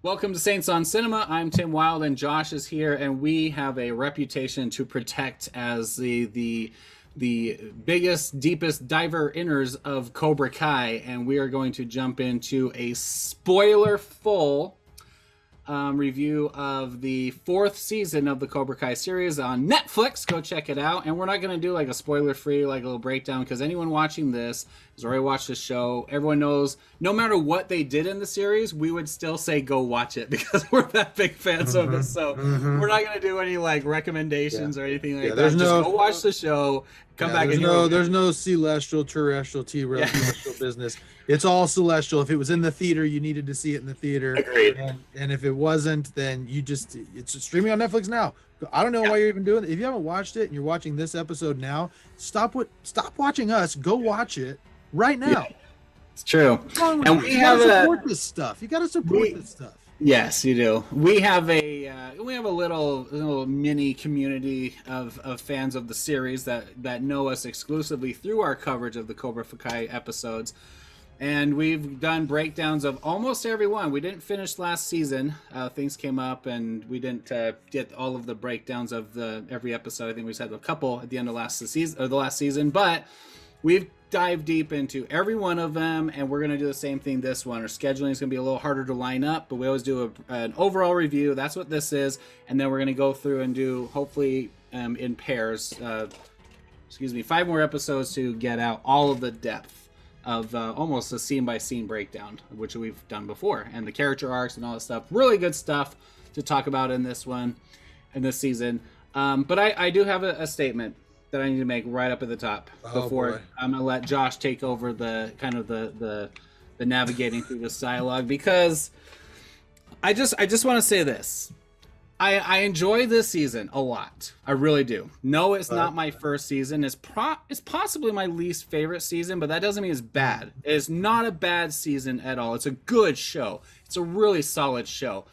Welcome to Saints on Cinema. I'm Tim Wild, and Josh is here, and we have a reputation to protect as the biggest, deepest diver inners of Cobra Kai, and we are going to jump into a spoiler-full review of the fourth season of the Cobra Kai series on Netflix. Go check it out. And we're not going to do like a spoiler-free, like a little breakdown, because anyone watching this has already watched the show. Everyone knows no matter what they did in the series, we would still say go watch it because we're that big fans of it. So we're not going to do any like recommendations or anything like that. There's Just no, go watch the show. Come back there's no celestial, terrestrial, terrestrial business. It's all celestial. If it was in the theater, you needed to see it in the theater. Agreed. And if it wasn't, then it's streaming on Netflix now. I don't know why you're even doing it. If you haven't watched it and you're watching this episode now, stop watching us. Go watch it right now. Yeah, it's true. And we have support this stuff. You got to support this stuff. Yes, you do. We have a little mini community of fans of the series that know us exclusively through our coverage of the Cobra Kai episodes, and we've done breakdowns of almost every one. We didn't finish last season; things came up, and we didn't get all of the breakdowns of every episode. I think we just had a couple at the end of the last season, but we've dive deep into every one of them, and we're going to do the same thing this one. Our scheduling is going to be a little harder to line up, but we always do an overall review. That's what this is, and then we're going to go through and do, hopefully in pairs, 5 more episodes to get out all of the depth of almost a scene-by-scene breakdown, which we've done before, and the character arcs and all that stuff. Really good stuff to talk about in this one, in this season. But I do have a statement that I need to make right up at the top before I'm gonna let Josh take over the kind of the navigating through this dialogue, because I just want to say this. I enjoy this season a lot. I really do. No, it's not my first season. It's possibly my least favorite season, but that doesn't mean it's bad. It is not a bad season at all. It's a good show. It's a really solid show.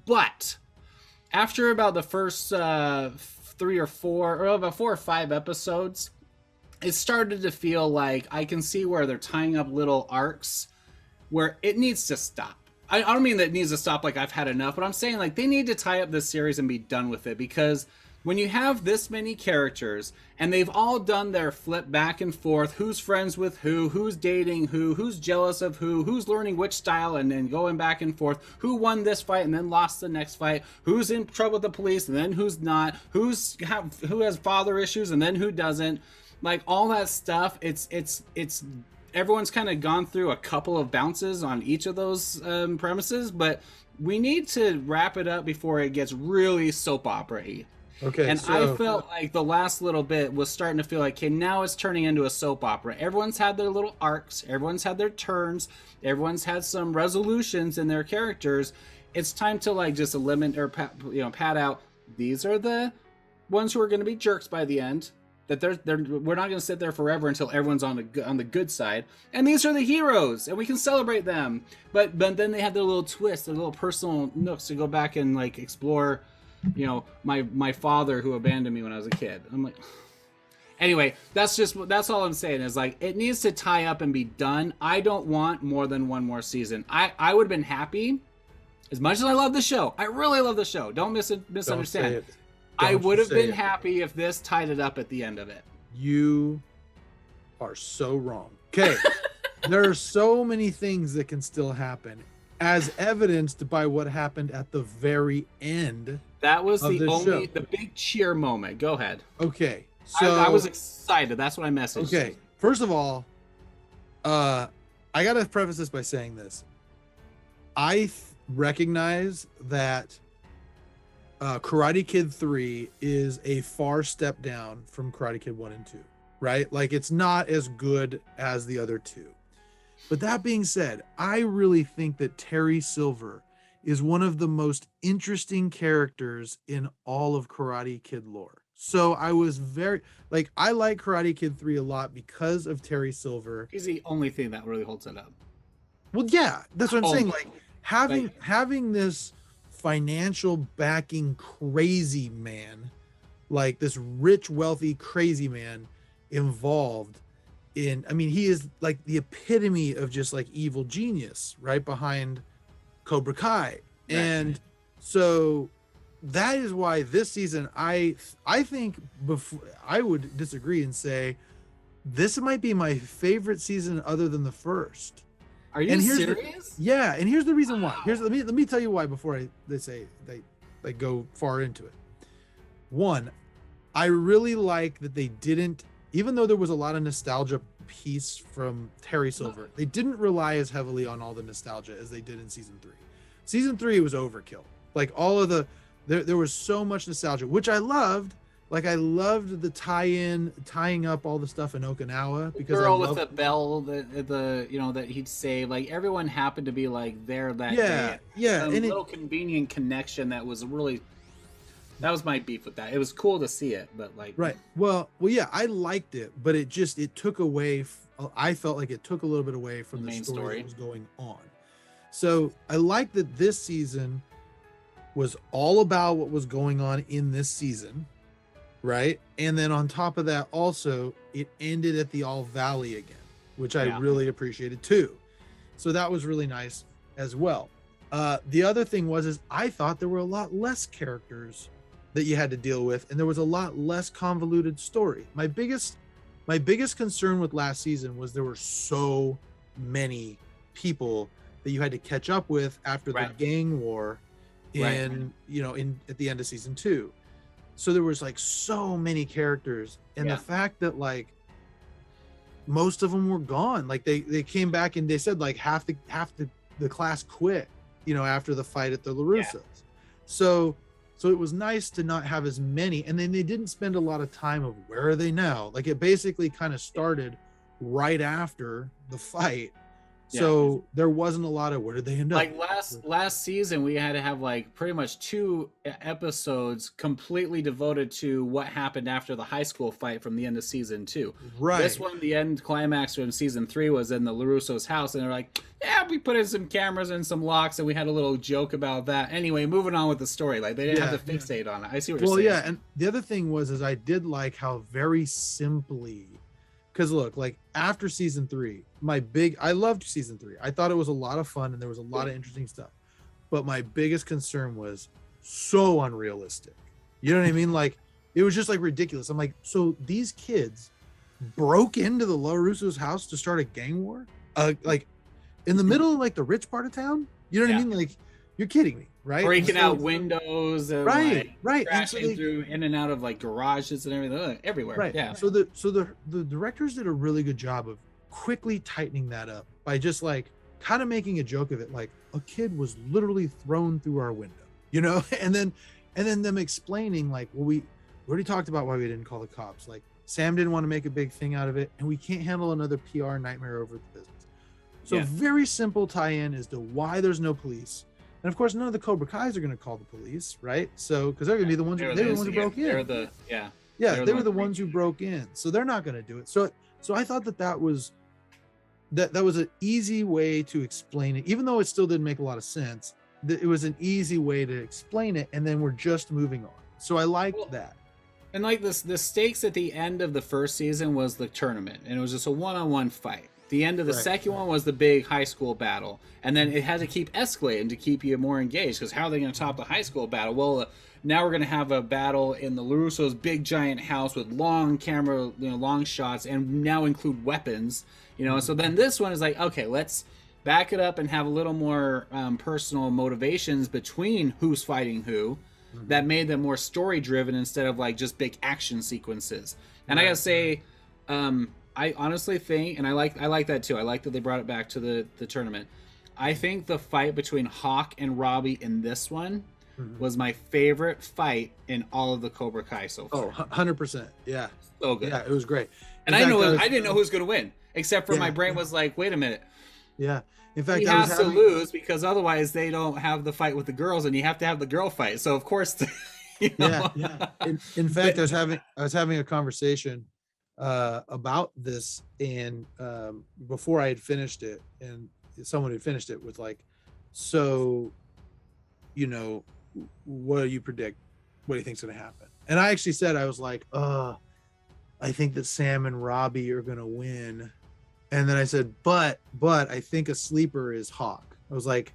But after about the first 3 or 4, or about 4 or 5 episodes, it started to feel like I can see where they're tying up little arcs where it needs to stop. I don't mean that it needs to stop like I've had enough, but I'm saying like they need to tie up this series and be done with it, because when you have this many characters and they've all done their flip back and forth, who's friends with who's dating who's jealous of who's learning which style, and then going back and forth, who won this fight and then lost the next fight, who's in trouble with the police and then who's not, who has father issues and then who doesn't, like all that stuff. It's everyone's kind of gone through a couple of bounces on each of those premises, but we need to wrap it up before it gets really soap opera-y. Okay, and I felt like the last little bit was starting to feel like, okay, now it's turning into a soap opera. Everyone's had their little arcs. Everyone's had their turns. Everyone's had some resolutions in their characters. It's time to like just eliminate or pad out. These are the ones who are going to be jerks by the end. That we're not going to sit there forever until everyone's on the good side. And these are the heroes, and we can celebrate them. But then they have their little twists, their little personal nooks to go back and like explore. My father who abandoned me when I was a kid. I'm like, anyway, that's all I'm saying is like it needs to tie up and be done. I don't want more than one more season. I would have been happy, as much as I love the show. I really love the show. Don't misunderstand. I would have been happy if this tied it up at the end of it. You are so wrong. Okay, there are so many things that can still happen, as evidenced by what happened at the very end. That was the big cheer moment. Go ahead. Okay, so I was excited. That's what I messaged. Okay, first of all, I gotta preface this by saying this. I recognize that Karate Kid 3 is a far step down from Karate Kid 1 and 2, right? Like it's not as good as the other two. But that being said, I really think that Terry Silver is one of the most interesting characters in all of Karate Kid lore. So I was I like Karate Kid 3 a lot because of Terry Silver. He's the only thing that really holds it up. Well, yeah, that's what I'm saying. Like having this financial backing crazy man, like this rich, wealthy, crazy man involved in, I mean, he is like the epitome of just like evil genius right behind Cobra Kai. And so that is why this season, I think before I would disagree and say this might be my favorite season other than the first. Are you serious? Yeah, and here's the reason why. Wow. Let me tell you why before they go far into it. One, I really like that they didn't, even though there was a lot of nostalgia piece from Terry Silver, they didn't rely as heavily on all the nostalgia as they did in season 3. Season 3 was overkill. Like all of there was so much nostalgia, which I loved. Like I loved the tying up all the stuff in Okinawa because the girl with the bell, that he'd say, like everyone happened to be like there that day. Yeah, and little convenient connection that was really. That was my beef with that. It was cool to see it, but like right. Well, yeah, I liked it, but it took away. I felt like it took a little bit away from the main story that was going on. So I like that this season was all about what was going on in this season. Right. And then on top of that, also, it ended at the All Valley again, which I really appreciated too. So that was really nice as well. The other thing is I thought there were a lot less characters that you had to deal with, and there was a lot less convoluted story. My biggest concern with last season was there were so many people that you had to catch up with after the gang war at the end of season 2. So there was like so many characters, and the fact that like most of them were gone, like they came back and they said like half the class quit, after the fight at the LaRussos. So it was nice to not have as many, and then they didn't spend a lot of time of where are they now. Like it basically kind of started right after the fight. So there wasn't a lot of where did they end up. Like last season, we had to have like pretty much 2 episodes completely devoted to what happened after the high school fight from the end of season 2. Right. This one, the end climax from season 3 was in the LaRusso's house, and they're like, yeah, we put in some cameras and some locks, and we had a little joke about that. Anyway, moving on with the story. Like they didn't have to fixate on it. I see what you're saying. Well, yeah, and the other thing is I did like how very simply. Because look, like after season 3, I loved season 3. I thought it was a lot of fun and there was a lot of interesting stuff. But my biggest concern was so unrealistic. You know what I mean? Like it was just like ridiculous. I'm like, so these kids broke into the LaRusso's house to start a gang war? Like in the middle of like the rich part of town? You know what I mean? Like you're kidding me, right? Breaking out windows and right. crashing through in and out of like garages and everything everywhere. Right. Yeah. So the directors did a really good job of quickly tightening that up by just like kind of making a joke of it, like a kid was literally thrown through our window, and then them explaining like, well, we already talked about why we didn't call the cops. Like Sam didn't want to make a big thing out of it, and we can't handle another PR nightmare over the business. So very simple tie-in as to why there's no police. And of course, none of the Cobra Kais are going to call the police, right? So, because they're going to be the ones who broke in. They were the ones who broke in, so they're not going to do it. So I thought that was an easy way to explain it, even though it still didn't make a lot of sense. It was an easy way to explain it, and then we're just moving on. So I liked that. And like the stakes at the end of the first season was the tournament, and it was just a one-on-one fight. The end of the second one was the big high school battle, and then it had to keep escalating to keep you more engaged, because how are they going to top the high school battle? Well, now we're going to have a battle in the LaRusso's big giant house with long camera, long shots, and now include weapons, So then this one is like, okay, let's back it up and have a little more personal motivations between who's fighting who. That made them more story driven instead of like just big action sequences. And I gotta say, I honestly think, and I like that too. I like that they brought it back to the tournament. I think the fight between Hawk and Robbie in this one was my favorite fight in all of the Cobra Kai so far. Oh, 100%. Yeah. So good. Yeah, it was great. And I didn't know who's going to win, except for my brain was like, wait a minute. Yeah. In fact, he has to lose because otherwise they don't have the fight with the girls, and you have to have the girl fight. So of course, Yeah. In fact, I was having a conversation about this, and before I had finished it, and someone who finished it was like, so what do you predict, what do you think's going to happen? And I actually said, I was like, I think that Sam and Robbie are going to win. And then I said, but I think a sleeper is Hawk. I was like,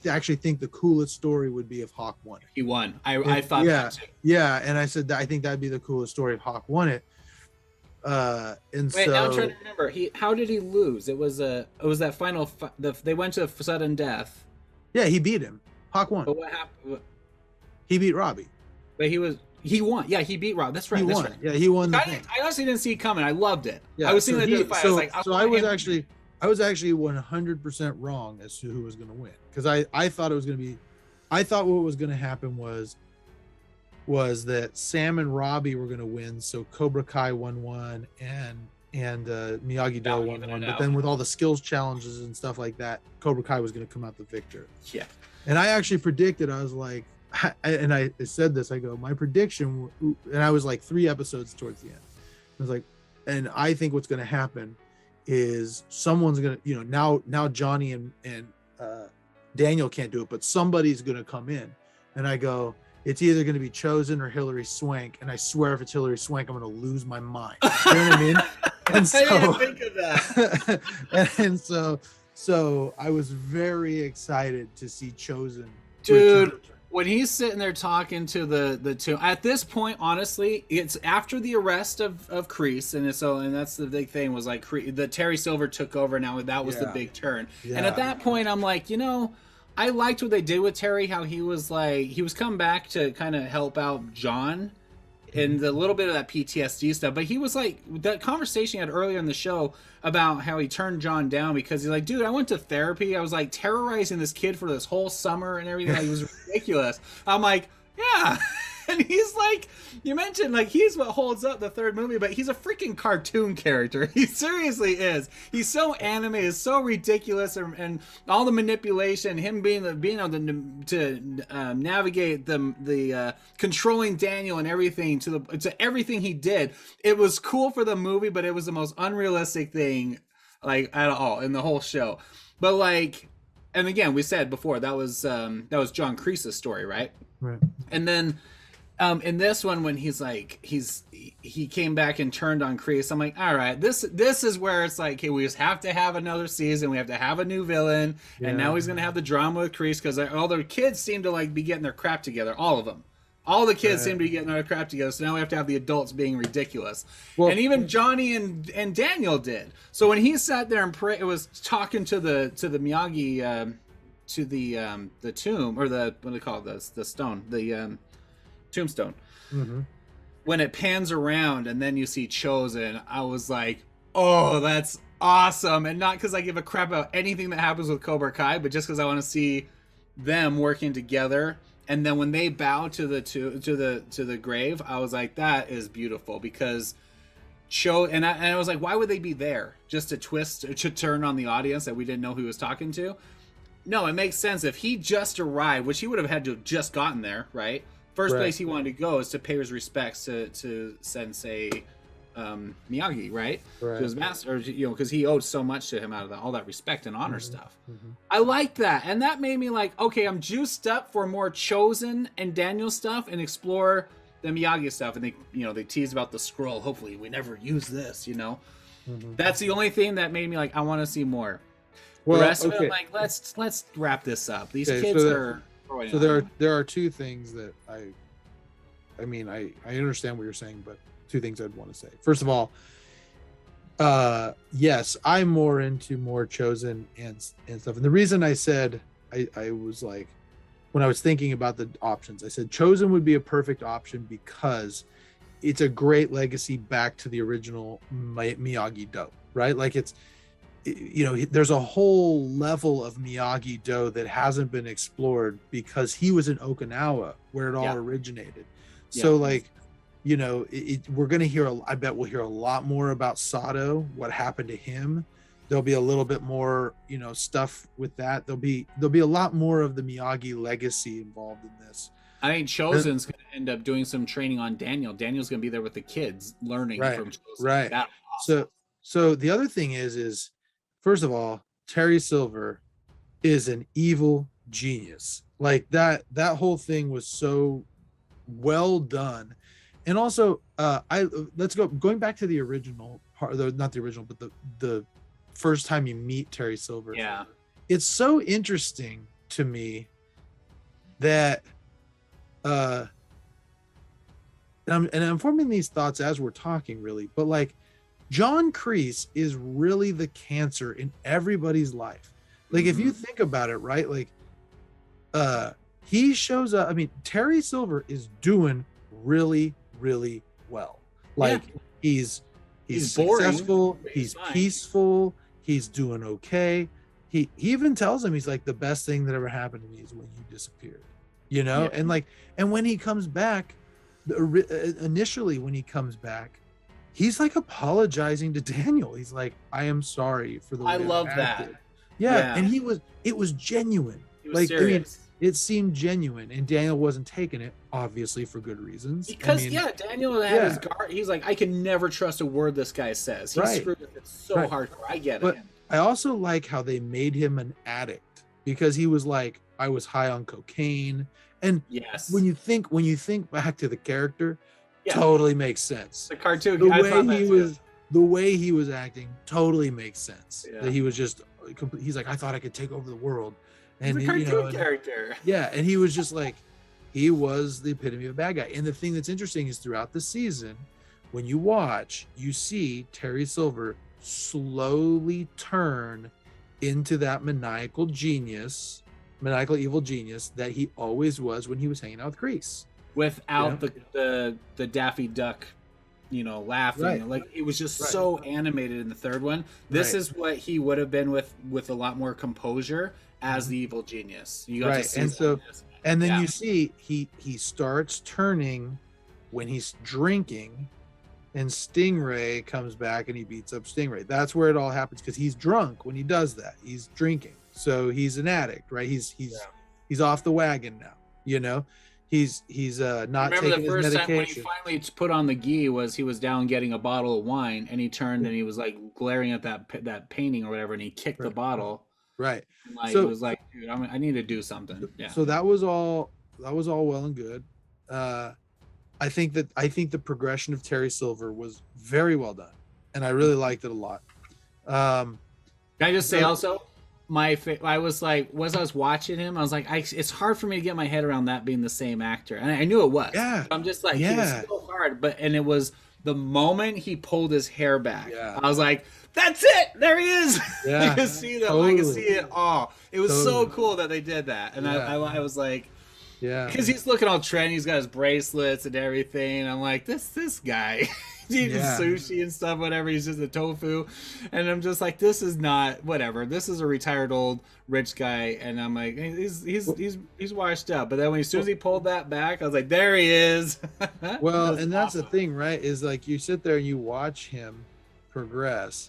actually think the coolest story would be if Hawk won it. He won. I thought yeah, that too. yeah, and I said that I think that'd be the coolest story if Hawk won it. And Wait, so now I'm trying to remember. How did he lose? It was that final. They went to sudden death. yeah, he beat him. Hawk won. But what happened? He beat Robbie. But he won. Yeah, he beat Rob. That's right. He that's won. right. Yeah, he won the I thing. honestly didn't see it coming. I loved it. Yeah, I was seeing the fight. I was like, I was actually 100% wrong as to who was going to win, because I thought it was going to be, I thought what was going to happen was that Sam and Robbie were going to win, so Cobra Kai won one and Miyagi Do won one, but then with all the skills challenges and stuff like that, Cobra Kai was going to come out the victor. Yeah. And I actually predicted, I was like, and I said this, I go, my prediction, and I was like 3 episodes towards the end. I was like, and I think what's going to happen is someone's going to, now Johnny and Daniel can't do it, but somebody's going to come in. And I go, it's either going to be Chosen or Hilary Swank. And I swear if it's Hilary Swank, I'm going to lose my mind. You know what I mean? And so, I didn't think of that. and so I was very excited to see Chosen. Dude, when he's sitting there talking to the two, at this point, honestly, it's after the arrest of Kreese, and that's the big thing, was like the Terry Silver took over. Now that was the big turn, and at that point, I'm like, I liked what they did with Terry, how he was coming back to kind of help out John and the little bit of that PTSD stuff. But he was like, that conversation he had earlier in the show about how he turned John down because he's like, dude, I went to therapy. I was like terrorizing this kid for this whole summer and everything. Like, it was ridiculous. I'm like, yeah. And he's like, you mentioned, like, he's what holds up the third movie, but he's a freaking cartoon character. He seriously is. He's so animated, so ridiculous, and all the manipulation, him being able to navigate the controlling Daniel and everything to everything he did. It was cool for the movie, but it was the most unrealistic thing, like, at all in the whole show. But like, and again, we said before that was John Kreese's story, right? Right. And then. In this one, when he's like, he came back and turned on Kreese, I'm like, all right, this is where it's like, hey, we just have to have another season, we have to have a new villain, and now he's gonna have the drama with Kreese because all their kids seem to like be getting their crap together, all of them. All the kids seem to be getting their crap together, so now we have to have the adults being ridiculous. Well, and even Johnny and Daniel did. So when he sat there and it was talking to the Miyagi, to the tomb, or what do they call it, the stone, the tombstone. Mm-hmm. When it pans around and then you see Chosen, I was like, oh, that's awesome. And not because I give a crap about anything that happens with Cobra Kai, but just because I want to see them working together. And then when they bow to the grave, I was like, that is beautiful, because and I was like, why would they be there? Just to turn on the audience that we didn't know who he was talking to? No, it makes sense. If he just arrived, which he would have had to have just gotten there, right? First place he wanted to go is to pay his respects to Sensei Miyagi, right? To his master, because he owed so much to him out of all that respect and honor stuff. Mm-hmm. I liked that, and that made me like, okay, I'm juiced up for more Chosen and Daniel stuff and explore the Miyagi stuff. And they tease about the scroll. Hopefully, we never use this. Mm-hmm. That's the only thing that made me like, I want to see more. Well, the rest of it, I'm like, let's wrap this up. These kids are. So there are 2 things that I mean, I understand what you're saying, but 2 things I'd want to say. First of all, yes, I'm more into more Chosen and stuff. And the reason I said I was like, when I was thinking about the options, I said Chosen would be a perfect option because it's a great legacy back to the original Miyagi Do, right? Like there's a whole level of Miyagi Do that hasn't been explored because he was in Okinawa where it all originated. So like, we're going to hear, I bet we'll hear a lot more about Sato, what happened to him. There'll be a little bit more, stuff with that. There'll be a lot more of the Miyagi legacy involved in this. I think Chosen's going to end up doing some training on Daniel. Daniel's going to be there with the kids learning from Chosen. Right. That's awesome. So the other thing is first of all, Terry Silver is an evil genius. Like that whole thing was so well done. And also, going back to the original part, not the original, but the first time you meet Terry Silver. Yeah. it's so interesting to me that and I'm forming these thoughts as we're talking, really, but like John Kreese is really the cancer in everybody's life. Like if you think about it, right? Like he shows up. I mean, Terry Silver is doing really, really well. Like he's successful, boring, he's peaceful, he's doing okay. He even tells him, he's like, the best thing that ever happened to me is when you disappeared, you know. And like, and when he comes back, initially when he comes back, he's like apologizing to Daniel. He's like, I am sorry for the way I love acted. that. Yeah, and it was genuine. He was like serious. I mean, it seemed genuine, and Daniel wasn't taking it, obviously, for good reasons. Because I mean, Daniel had his guard. He's like, I can never trust a word this guy says. He's screwed with it so hardcore. I get it. I also like how they made him an addict, because he was like, I was high on cocaine. And when you think back to the character, totally makes sense. The cartoon, the way he was acting totally makes sense. That he was just, he's like, I thought I could take over the world. And he's a cartoon character. Yeah, and he was just like, he was the epitome of a bad guy. And the thing that's interesting is throughout the season, when you watch, you see Terry Silver slowly turn into that maniacal evil genius that he always was when he was hanging out with Kreese. Without the Daffy Duck, laughing. Like it was just so animated in the third one. This is what he would have been with a lot more composure as the evil genius. You got to see and then you see he starts turning when he's drinking, and Stingray comes back and he beats up Stingray. That's where it all happens, because he's drunk when he does that. He's drinking, so he's an addict, right? He's off the wagon now. He's not taking his medication. The first time when he finally put on the gi was he was down getting a bottle of wine, and he turned and he was like glaring at that painting or whatever, and he kicked the bottle. Right. Like, so it was like, dude, I need to do something. Yeah. So that was all well and good. I think the progression of Terry Silver was very well done, and I really liked it a lot. Can I just say also, I was like, as I was watching him, I was like, it's hard for me to get my head around that being the same actor, and I knew it was. Yeah. I'm just like, it was so hard, and it was the moment he pulled his hair back. Yeah. I was like, that's it. There he is. Yeah. I can see that. Totally. I can see it all. It was so cool that they did that, and I was like. Yeah, because he's looking all trendy. He's got his bracelets and everything. I'm like, this guy, he's eating sushi and stuff, whatever. He's just a tofu, and I'm just like, this is not whatever. This is a retired old rich guy, and I'm like, he's washed up. But then as soon as he pulled that back, I was like, there he is. Well, and that's awesome. The thing, right? Is like you sit there and you watch him progress,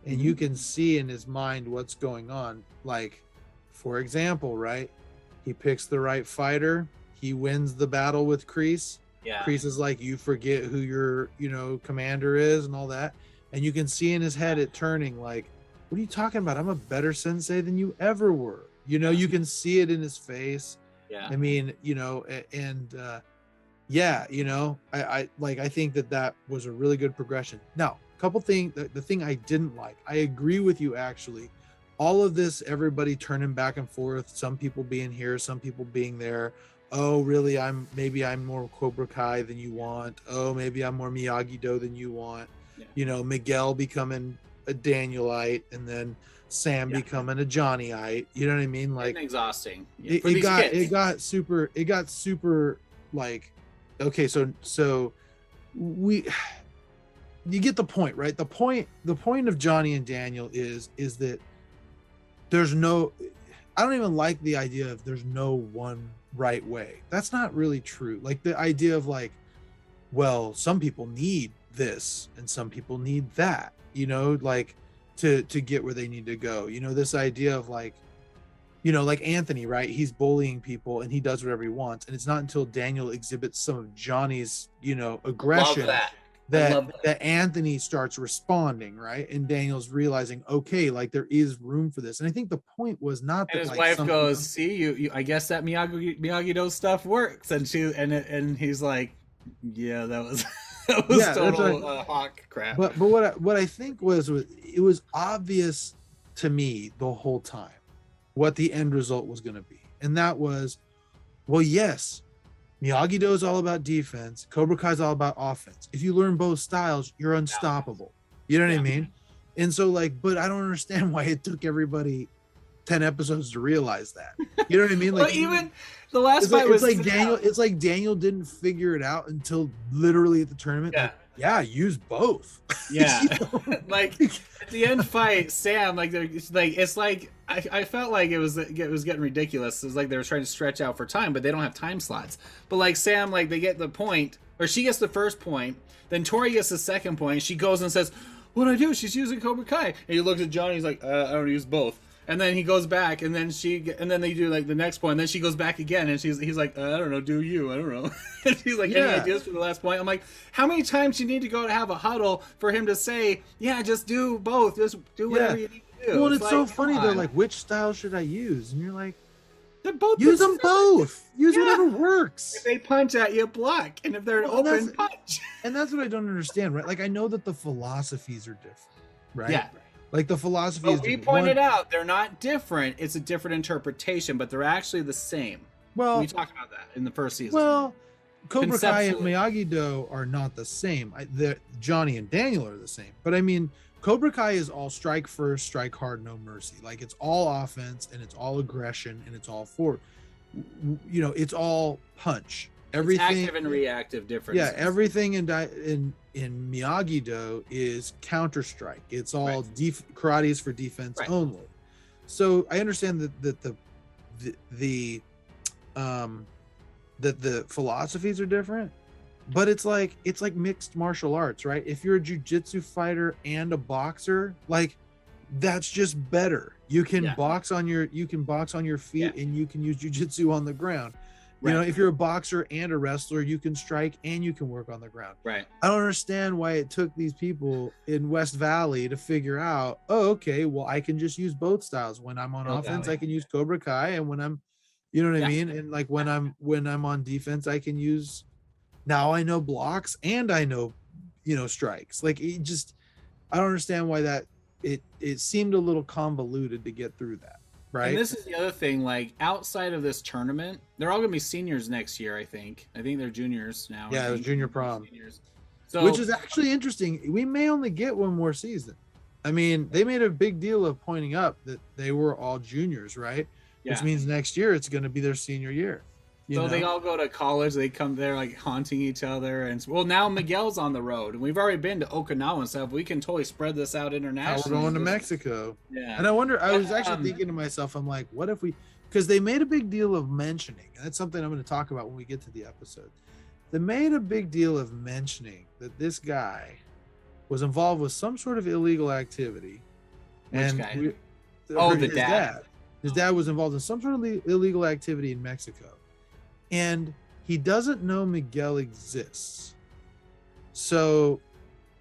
and you can see in his mind what's going on. Like, for example, right? He picks the right fighter. He wins the battle with Kreese. Yeah. Kreese is like, you forget who your, commander is and all that. And you can see in his head it turning like, what are you talking about? I'm a better sensei than you ever were. You can see it in his face. Yeah. I mean, I think that was a really good progression. Now, a couple things, the thing I didn't like, I agree with you actually. All of this, everybody turning back and forth, some people being here, some people being there. Oh, really? Maybe I'm more Cobra Kai than you want. Oh, maybe I'm more Miyagi-Do than you want. Yeah. Miguel becoming a Danielite, and then Sam becoming a Johnnyite. You know what I mean? Like, it's exhausting. Yeah, it got super like, okay, so you get the point, right? The point of Johnny and Daniel is that there's no, I don't even like the idea of there's no one right way. That's not really true. Like the idea of like, well, some people need this and some people need that, like to get where they need to go. This idea of like, like Anthony, right? He's bullying people and he does whatever he wants. And it's not until Daniel exhibits some of Johnny's, aggression that Anthony starts responding, right? And Daniel's realizing, okay, like there is room for this. And I think the point was not that his wife goes, see, you I guess that Miyagi-Do stuff works, and he's like, yeah, that was total hawk crap. But what I think was it was obvious to me the whole time what the end result was going to be. And that was, well, yes, Miyagi-Do is all about defense. Cobra Kai is all about offense. If you learn both styles, you're unstoppable. You know what I mean? And so like, but I don't understand why it took everybody 10 episodes to realize that. You know what I mean? Like, well, even the last fight was like Daniel. It's like Daniel didn't figure it out until literally at the tournament. Yeah. Like, yeah, use both. Yeah. You know? Like at the end fight, Sam, like it's like I felt like it was getting ridiculous. It was like they were trying to stretch out for time, but they don't have time slots. But like Sam, like they get the point, or she gets the first point, then Tori gets the second point. She goes and says, "What do I do? She's using Cobra Kai." And he looks at Johnny. He's like, "I don't use both." And then he goes back, and then they do like the next point, and then she goes back again, and he's like, I don't know, do you? I don't know. And she's like, any ideas for the last point? I'm like, how many times you need to go to have a huddle for him to say, yeah, just do both, just do whatever you need to do? Well, it's like, so funny. They're like, which style should I use? And you're like, they're both use them both. Use whatever works. If they punch at you, block, and if they're an open, punch. And that's what I don't understand, right? Like I know that the philosophies are different, right? Yeah. Like the philosophy but we pointed out they're not different. It's a different interpretation, but they're actually the same. Well, we talked about that in the first season. Well, Cobra Kai and Miyagi-Do are not the same. Johnny and Daniel are the same. But I mean, Cobra Kai is all strike first, strike hard, no mercy. Like it's all offense and it's all aggression and it's all forward. You know, it's all punch. Everything it's active and reactive differences. Yeah, everything in Miyagi-Do is counter strike. It's all karate is for defense only. So I understand that the philosophies are different, but it's like mixed martial arts, right? If you're a jiu-jitsu fighter and a boxer, like that's just better. You can box on your feet and you can use jiu-jitsu on the ground. You know, if you're a boxer and a wrestler, you can strike and you can work on the ground. Right. I don't understand why it took these people in West Valley to figure out, oh, okay, well, I can just use both styles. When I'm on offense, I can use Cobra Kai, and when I'm, you know what I mean? And like when I'm on defense, I can use, now I know blocks and I know, strikes. Like it just, I don't understand why that it seemed a little convoluted to get through that. Right. And this is the other thing, like outside of this tournament, they're all gonna be seniors next year, I think they're juniors now. Yeah, it was junior prom. So, which is actually interesting. We may only get one more season. I mean, they made a big deal of pointing up that they were all juniors, right? Yeah. Which means next year it's gonna be their senior year. So they all go to college. They come there like haunting each other, and well, now Miguel's on the road, and we've already been to Okinawa and stuff. We can totally spread this out internationally. We're going to Mexico. Yeah, and I wonder. I was actually thinking to myself, I'm like, what if we? Because they made a big deal of mentioning, and that's something I'm going to talk about when we get to the episode. They made a big deal of mentioning that this guy was involved with some sort of illegal activity. Which guy? His dad. His dad was involved in some sort of illegal activity in Mexico. And he doesn't know Miguel exists. So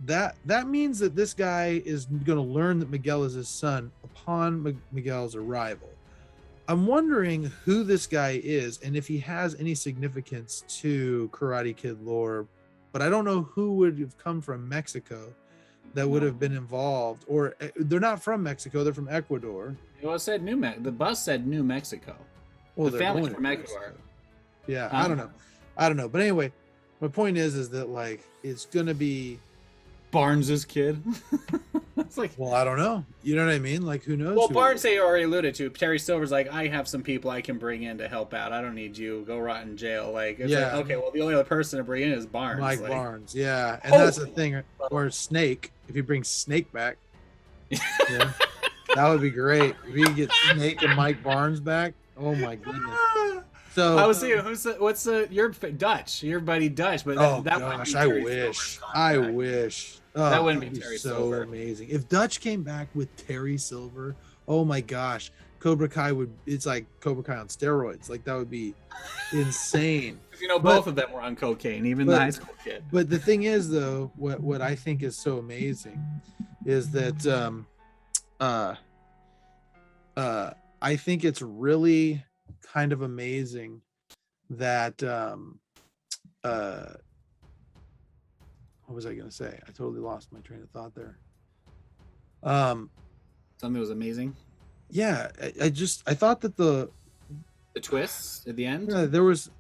that means that this guy is going to learn that Miguel is his son upon Miguel's arrival. I'm wondering who this guy is and if he has any significance to Karate Kid lore, but I don't know who would have come from Mexico that would have been involved, or they're not from Mexico, they're from Ecuador. Well, it said the bus said New Mexico. Well, the family's from Ecuador. Yeah, I don't know. But anyway, my point is that like it's gonna be Barnes's kid. It's like, well, I don't know. You know what I mean? Like, who knows? Well, Barnes, they already alluded to. Terry Silver's like, I have some people I can bring in to help out. I don't need you. Go rot in jail. Like, it's like, okay, well, the only other person to bring in is Barnes. Mike Barnes, yeah, and that's the thing. Or Snake, if you bring Snake back, yeah, that would be great. If you get Snake and Mike Barnes back, oh my goodness. So I was thinking, you're Dutch, your buddy Dutch, but that gosh, I wish. Oh, that wouldn't be Terry Silver. So amazing. If Dutch came back with Terry Silver, oh my gosh, Cobra Kai it's like Cobra Kai on steroids. Like that would be insane. Both of them were on cocaine, even the high school kid. But the thing is, though, what I think is so amazing is that I think it's really kind of amazing that what was I going to say? I totally lost my train of thought there. Something was amazing. yeah, I thought that the twists at the end. there was,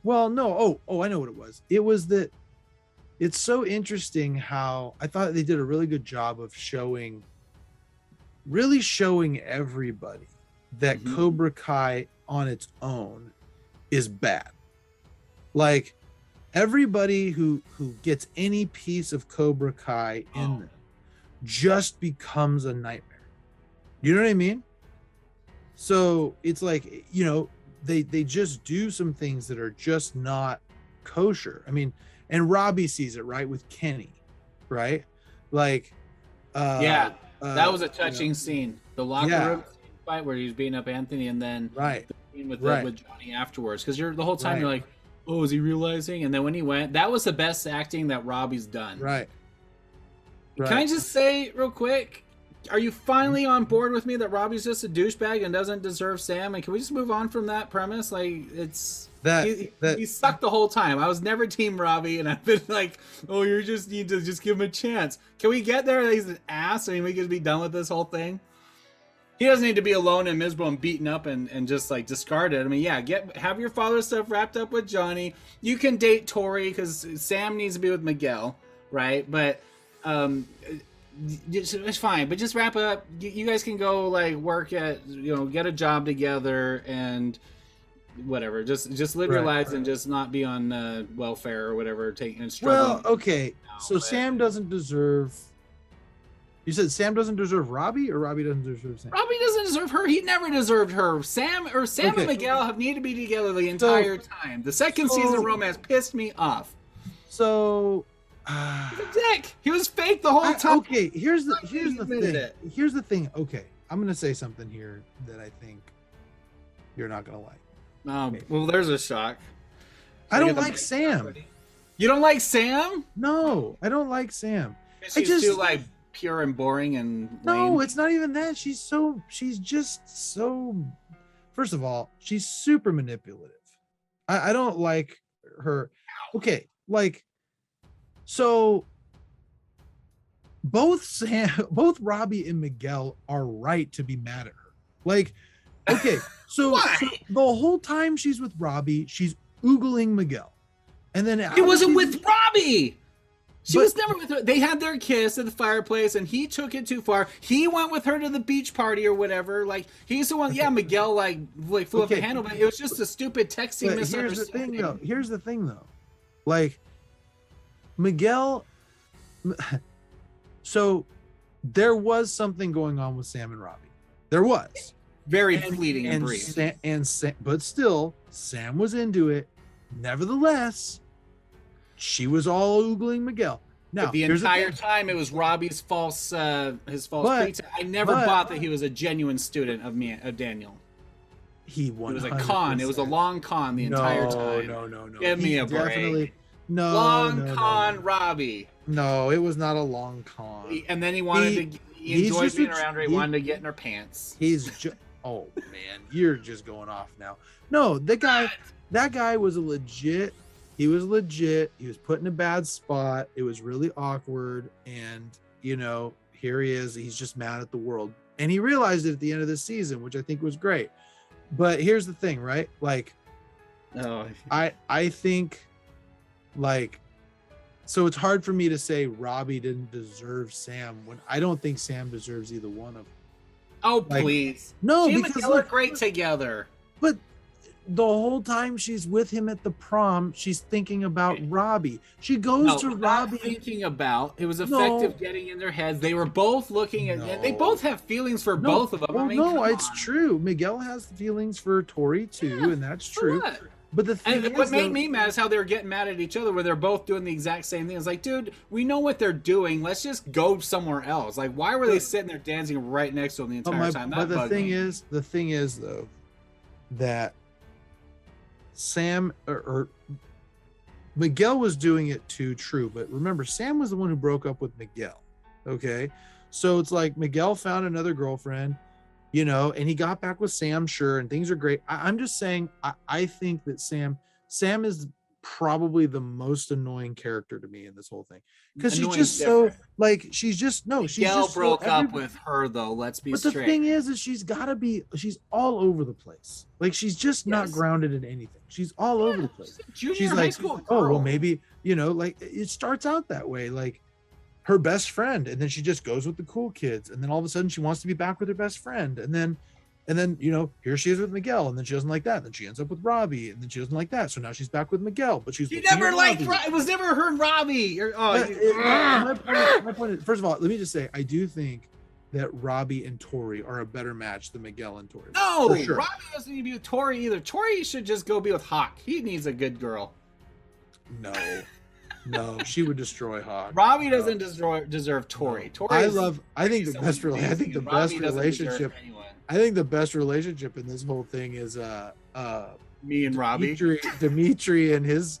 well, no, I know what it was. It was that it's so interesting how I thought they did a really good job of really showing everybody that Mhm. Cobra Kai on its own is bad. Like everybody who gets any piece of Cobra Kai in them just becomes a nightmare. You know what I mean? So it's like, they just do some things that are just not kosher. I mean, and Robbie sees it, right, with Kenny, right? Like Yeah, that was a you know, touching scene. The locker yeah, room fight where he's beating up Anthony, and then right, the scene with right, with Johnny afterwards. Because you're the whole time you're right, like, oh, is he realizing? And then when he went, that was the best acting that Robbie's done. right, Can I right. just say real quick? Are you finally on board with me that Robbie's just a douchebag and doesn't deserve Sam? And can we just move on from that premise? Like, it's That he sucked the whole time. I was never Team Robbie, and I've been like, oh, you just need to just give him a chance. Can we get there? He's an ass. I mean, we can be done with this whole thing. He doesn't need to be alone and miserable and beaten up and just like discarded. I mean, yeah, have your father's stuff wrapped up with Johnny. You can date Tori because Sam needs to be with Miguel, right? But it's fine. But just wrap it up. You guys can go like work at get a job together and whatever. Just live your right. lives and just not be on welfare or whatever. Taking struggling. Well, okay. So but Sam doesn't deserve. You said Sam doesn't deserve Robbie, or Robbie doesn't deserve Sam? Robbie doesn't deserve her. He never deserved her. Sam Okay. and Miguel have need to be together the entire time. The second season of romance pissed me off. So He's a dick. He was fake the whole time. okay, here's the admitted thing. it. Here's the thing. Okay, I'm gonna say something here that I think you're not gonna like. Well, there's a shock. I don't like Sam. You don't like Sam? No, I don't like Sam. She's just too like pure and boring and No, lame. it's not even that. She's just so. First of all, she's super manipulative. I don't like her. Okay, like, so both Robbie and Miguel are right to be mad at her. Like, okay, so the whole time she's with Robbie, she's oogling Miguel, and then It wasn't with Robbie. She But- was never with her. They had their kiss at the fireplace, and he took it too far. He went with her to the beach party or whatever. Like he's the one. Yeah, Miguel like flew off the handle, but it was just a stupid texting But misunderstanding. Here's the thing, though. Like, Miguel. So, there was something going on with Sam and Robbie. There was. Very fleeting and brief. But still, Sam was into it. Nevertheless, she was all oogling Miguel. Now, The entire time, it was Robbie's false pretense. I never bought that he was a genuine student of Daniel. He It was a con. It was a long con the entire time. No. Give me a break. No. Long con, Robbie. No, it was not a long con. And then he wanted to. He enjoyed being around her. He wanted to get in her pants. Oh man, you're just going off now. No, that guy was legit. He was legit. He was put in a bad spot. It was really awkward. And, here he is. He's just mad at the world. And he realized it at the end of the season, which I think was great. But here's the thing, right? Like, I think, like, so it's hard for me to say Robbie didn't deserve Sam when I don't think Sam deserves either one of them. Oh, please. No, she and because Miguel are great together. But the whole time she's with him at the prom, she's thinking about Robbie. She goes to Robbie. Thinking about it was effective getting in their heads. They were both looking at. They both have feelings for both of them. Well, I mean, it's true. Miguel has feelings for Tori too, and that's true. What? But the thing is, what made me mad is how they were getting mad at each other, where they're both doing the exact same thing. It's like, dude, we know what they're doing. Let's just go somewhere else. Like, why were they sitting there dancing right next to them the entire time? But the thing is, though, that Sam or Miguel was doing it too. True, but remember, Sam was the one who broke up with Miguel. Okay, so it's like Miguel found another girlfriend. And he got back with Sam, sure, and things are great. I'm just saying, I think that Sam is probably the most annoying character to me in this whole thing, because she's Annoying's just so different. like she's just no she's Miguel just so broke up every, with her though. Let's be but the straight. thing is she's all over the place. Like she's just not Yes. grounded in anything. She's all over the place. She's a junior She's high like, school oh well, girl. maybe like it starts out that way, like her best friend, and then she just goes with the cool kids, and then all of a sudden she wants to be back with her best friend, and then here she is with Miguel, and then she doesn't like that, then she ends up with Robbie, and then she doesn't like that, so now she's back with Miguel, but she's She never liked Robbie. It was never her and Robbie. my point is, first of all, let me just say, I do think that Robbie and Tori are a better match than Miguel and Tori. No, for sure. Robbie doesn't need to be with Tori either. Tori should just go be with Hawk. He needs a good girl. No, she would destroy Hawk. Robbie doesn't deserve Tori. Tori. I think the best relationship. I think the best relationship in this whole thing is Me and Robbie. Dimitri and his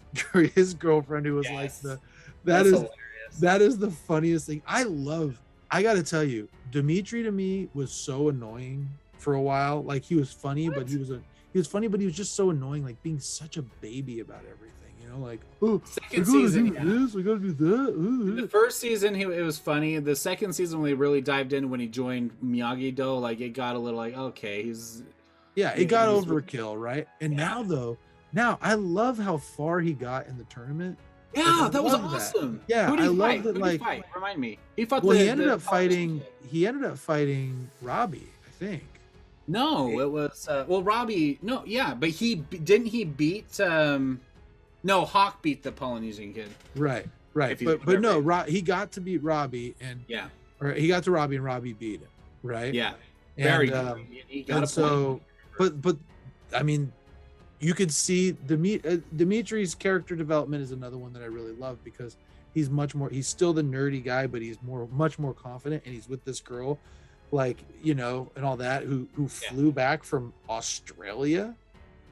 girlfriend, who was that is the funniest thing. I gotta tell you, Dimitri to me was so annoying for a while. Like he was funny, but he was just so annoying, like being such a baby about everything. Like, oh, second season, we gotta do that. The first season, it was funny. The second season, we really dived in when he joined Miyagi-Do. Like, it got a little like, okay, it got overkill, right? And now I love how far he got in the tournament. Yeah, that was awesome. That. Yeah, I love that. Like, remind me, he fought. Well, he ended up fighting Robbie, I think. No, it was Robbie. No, yeah, but he beat. No, Hawk beat the Polynesian kid. Right. But no, he got to beat Robbie, and he got to Robbie, and Robbie beat him. Right. Yeah. Very. He got a point. But I mean, you could see Dimitri's character development is another one that I really love, because he's still the nerdy guy, but he's much more confident, and he's with this girl, like, and all that, who flew back from Australia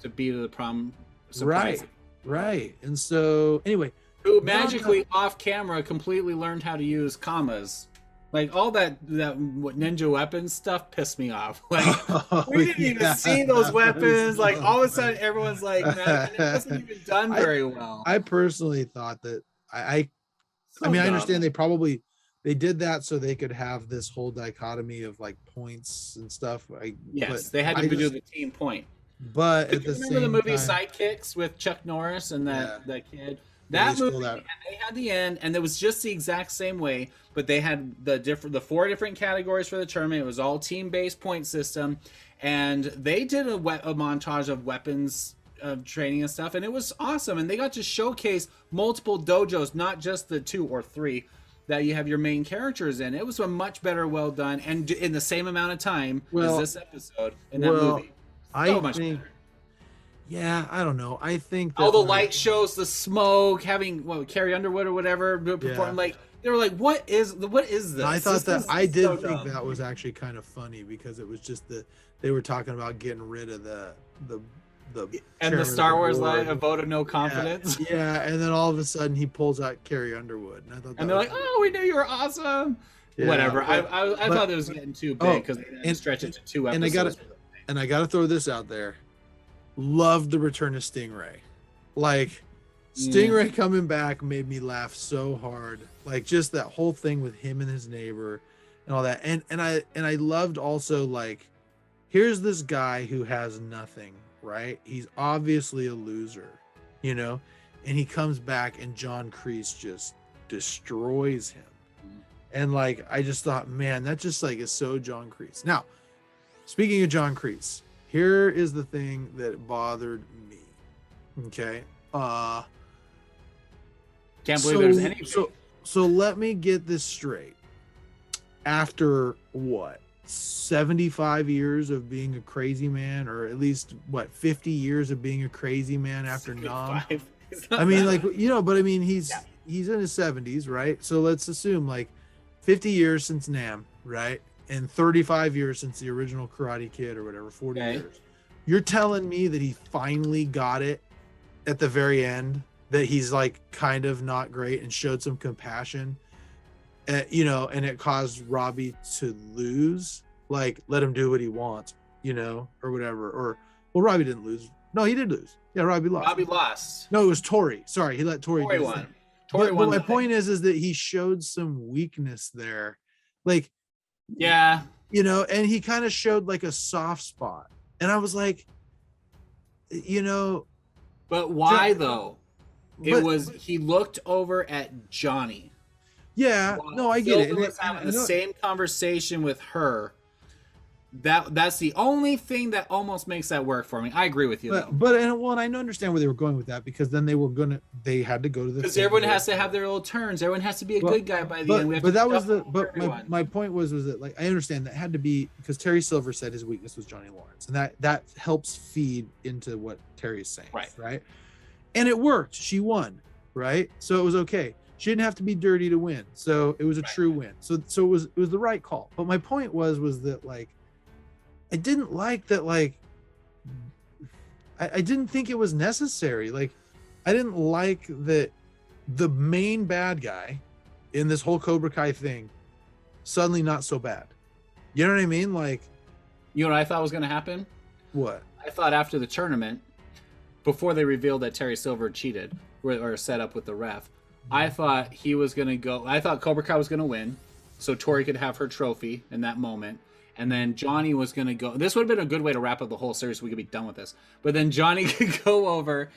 to be the prom surprise. Right. And so anyway, who magically off camera completely learned how to use commas. Like all that ninja weapons stuff pissed me off. Like we didn't even see those weapons. Like all of a sudden everyone's like, man, it wasn't even done very well. I personally thought that I understand they did that so they could have this whole dichotomy of like points and stuff. They had to do the team point. But at the remember the movie Sidekicks with Chuck Norris and that kid? That movie, and they had the end, and it was just the exact same way, but they had the 4 different categories for the tournament. It was all team-based point system, and they did a montage of weapons of training and stuff, and it was awesome. And they got to showcase multiple dojos, not just the 2 or 3 that you have your main characters in. It was a much better, well done, and in the same amount of time as this episode in that movie. So much better. Yeah, I don't know. I think that all the light shows, the smoke, having Carrie Underwood or whatever perform, like they were like, what is this? I thought I did think that was actually kind of funny, because it was just they were talking about getting rid of the and the Star Wars line, a vote of no confidence. Yeah, and then all of a sudden he pulls out Carrie Underwood, and I thought, and they're like, oh, we knew you were awesome. Yeah, whatever. I thought it was getting too big because they didn't stretch it to 2 episodes. And I gotta throw this out there. Loved the return of Stingray. Like Stingray coming back made me laugh so hard. Like just that whole thing with him and his neighbor and all that. And I loved also, like, here's this guy who has nothing, right? He's obviously a loser, and he comes back and John Kreese just destroys him. And like I just thought, man, that just like is so John Kreese. Now, speaking of John Kreese, here is the thing that bothered me. Okay. Can't believe there's anything. So let me get this straight. After what? 75 years of being a crazy man, or at least 50 years of being a crazy man after Nam. I mean, like, but I mean, he's in his 70s, right? So let's assume like 50 years since Nam, right? And 35 years since the original Karate Kid, or whatever, 40 years. You're telling me that he finally got it at the very end, that he's like kind of not great and showed some compassion, and it caused Robbie to lose, like let him do what he wants, or whatever. Or, well, Robbie didn't lose. No, he did lose. Yeah, Robbie lost. Robbie lost. No, it was Tori. Sorry, he let Tori Tori do won. it. Tori But won. my point is that he showed some weakness there, like, yeah, and he kind of showed like a soft spot, and I was like, but why though? He looked over at Johnny. Yeah, no, I get it. Was having the same conversation with her. That's the only thing that almost makes that work for me. I agree with you, but I understand where they were going with that, because then they had to go to the, because everyone has to have their little turns. Everyone has to be a good guy by the end. My point was that, like, I understand that had to be because Terry Silver said his weakness was Johnny Lawrence, and that helps feed into what Terry's saying, right? And it worked. She won, right? So it was okay. She didn't have to be dirty to win, so it was a true win. So it was the right call. But my point was that, like, I didn't like that, like, I didn't think it was necessary. Like, I didn't like that the main bad guy in this whole Cobra Kai thing suddenly not so bad. You know what I mean? Like, you know what I thought was going to happen? What? I thought after the tournament, before they revealed that Terry Silver cheated or set up with the ref, I thought he was going to go. I thought Cobra Kai was going to win, so Tori could have her trophy in that moment. And then Johnny was going to go. This would have been a good way to wrap up the whole series. So we could be done with this. But then Johnny could go over,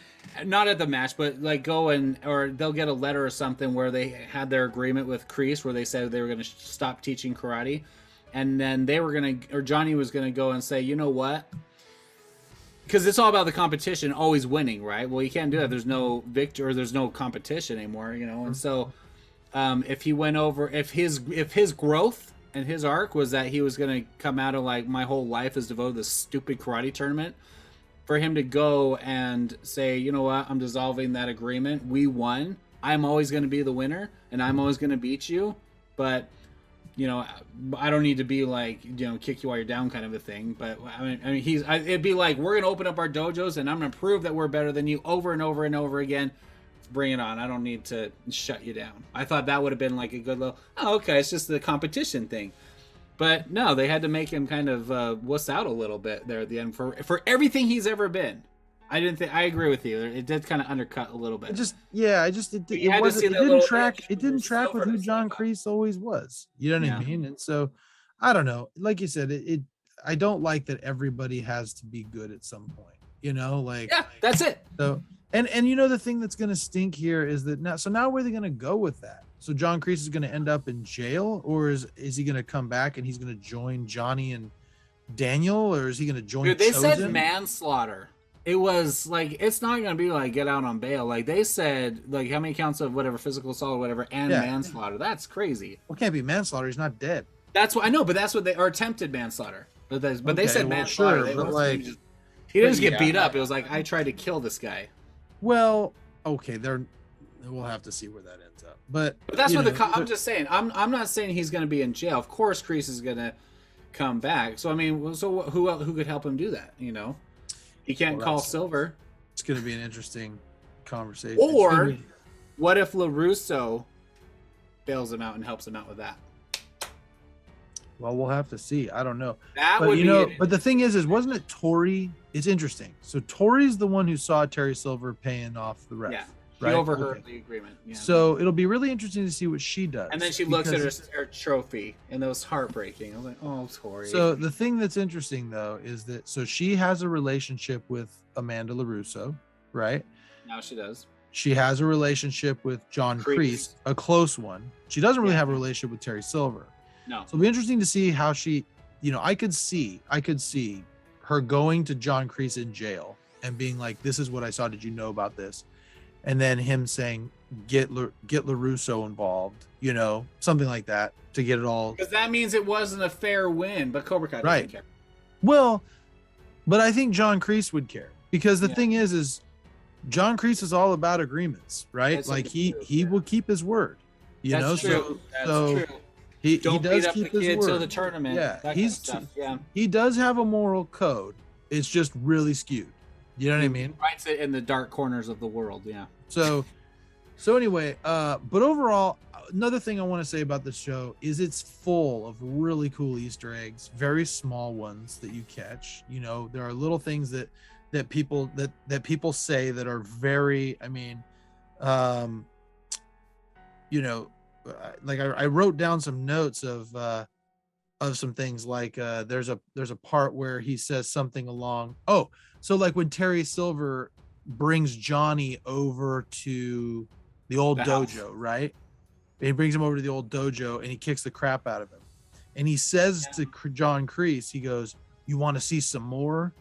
not at the match, but like or they'll get a letter or something where they had their agreement with Kreese, where they said they were going to stop teaching karate. And then Johnny was going to go and say, you know what? Because it's all about the competition, always winning, right? Well, you can't do that. There's no victor, or there's no competition anymore, And so if he went over, if his growth and his arc was that he was going to come out of, like, my whole life is devoted to this stupid karate tournament, for him to go and say, you know what, I'm dissolving that agreement. We won. I'm always going to be the winner, and I'm always going to beat you. But, I don't need to be like, kick you while you're down kind of a thing. But I mean, it'd be like, we're going to open up our dojos and I'm going to prove that we're better than you over and over and over again. Bring it on. I don't need to shut you down. I thought that would have been like a good little, okay, it's just the competition thing. But no, they had to make him kind of wuss out a little bit there at the end for everything he's ever been. I agree with you. It did kind of undercut a little bit. It didn't track with who John Kreese always was. You know what I mean? And so, I don't know. Like you said, I don't like that everybody has to be good at some point. That's it. So. And the thing that's going to stink here is that now where are they going to go with that? So John Kreese is going to end up in jail, or is he going to come back and he's going to join Johnny and Daniel, or is he going to join Dude, they Chosen? said manslaughter. It was like, it's not going to be like get out on bail. Like, they said, like, how many counts of whatever, physical assault or whatever, and manslaughter. That's crazy. Well, it can't be manslaughter. He's not dead. That's what I know, but that's what they are, attempted manslaughter. But they said manslaughter. Sure, but like, he didn't just get beat up. It was like, I tried to kill this guy. Well, okay, we'll have to see where that ends up. But that's what I'm just saying. I'm not saying he's going to be in jail. Of course, Kreese is going to come back. So I mean, who could help him do that? He can't call Silver. It's going to be an interesting conversation. Or what if LaRusso bails him out and helps him out with that? Well, we'll have to see. I don't know. But the thing is wasn't it Tori? It's interesting. So Tori's the one who saw Terry Silver paying off the ref. Yeah, right? He overheard the agreement. Yeah. So it'll be really interesting to see what she does. And then she looks at her trophy, and that was heartbreaking. I was like, oh, Tori. So the thing that's interesting, though, is that she has a relationship with Amanda LaRusso, right? Now she does. She has a relationship with John Kreese, a close one. She doesn't really have a relationship with Terry Silver. No. So it'll be interesting to see how she, I could see her going to John Kreese in jail and being like, this is what I saw. Did you know about this? And then him saying, get LaRusso involved, something like that to get it all. Because that means it wasn't a fair win, but Cobra Kai doesn't care. Well, but I think John Kreese would care, because the thing is John Kreese is all about agreements, right? That's like he will keep his word, That's true. That's true. He Don't does beat up keep the his kid word. till the tournament. Yeah, he does have a moral code. It's just really skewed. You know what I mean? Writes it in the dark corners of the world. Yeah. So anyway, but overall, another thing I want to say about this show is it's full of really cool Easter eggs, very small ones that you catch. There are little things that that people say that are very, I mean, um, you know, like I wrote down some notes of some things like there's a part where he says something along, oh, so like when Terry Silver brings Johnny over to the old The house. dojo, right? He brings him over to the old dojo and he kicks the crap out of him. And he says to John Kreese, he goes, "You want to see some more?"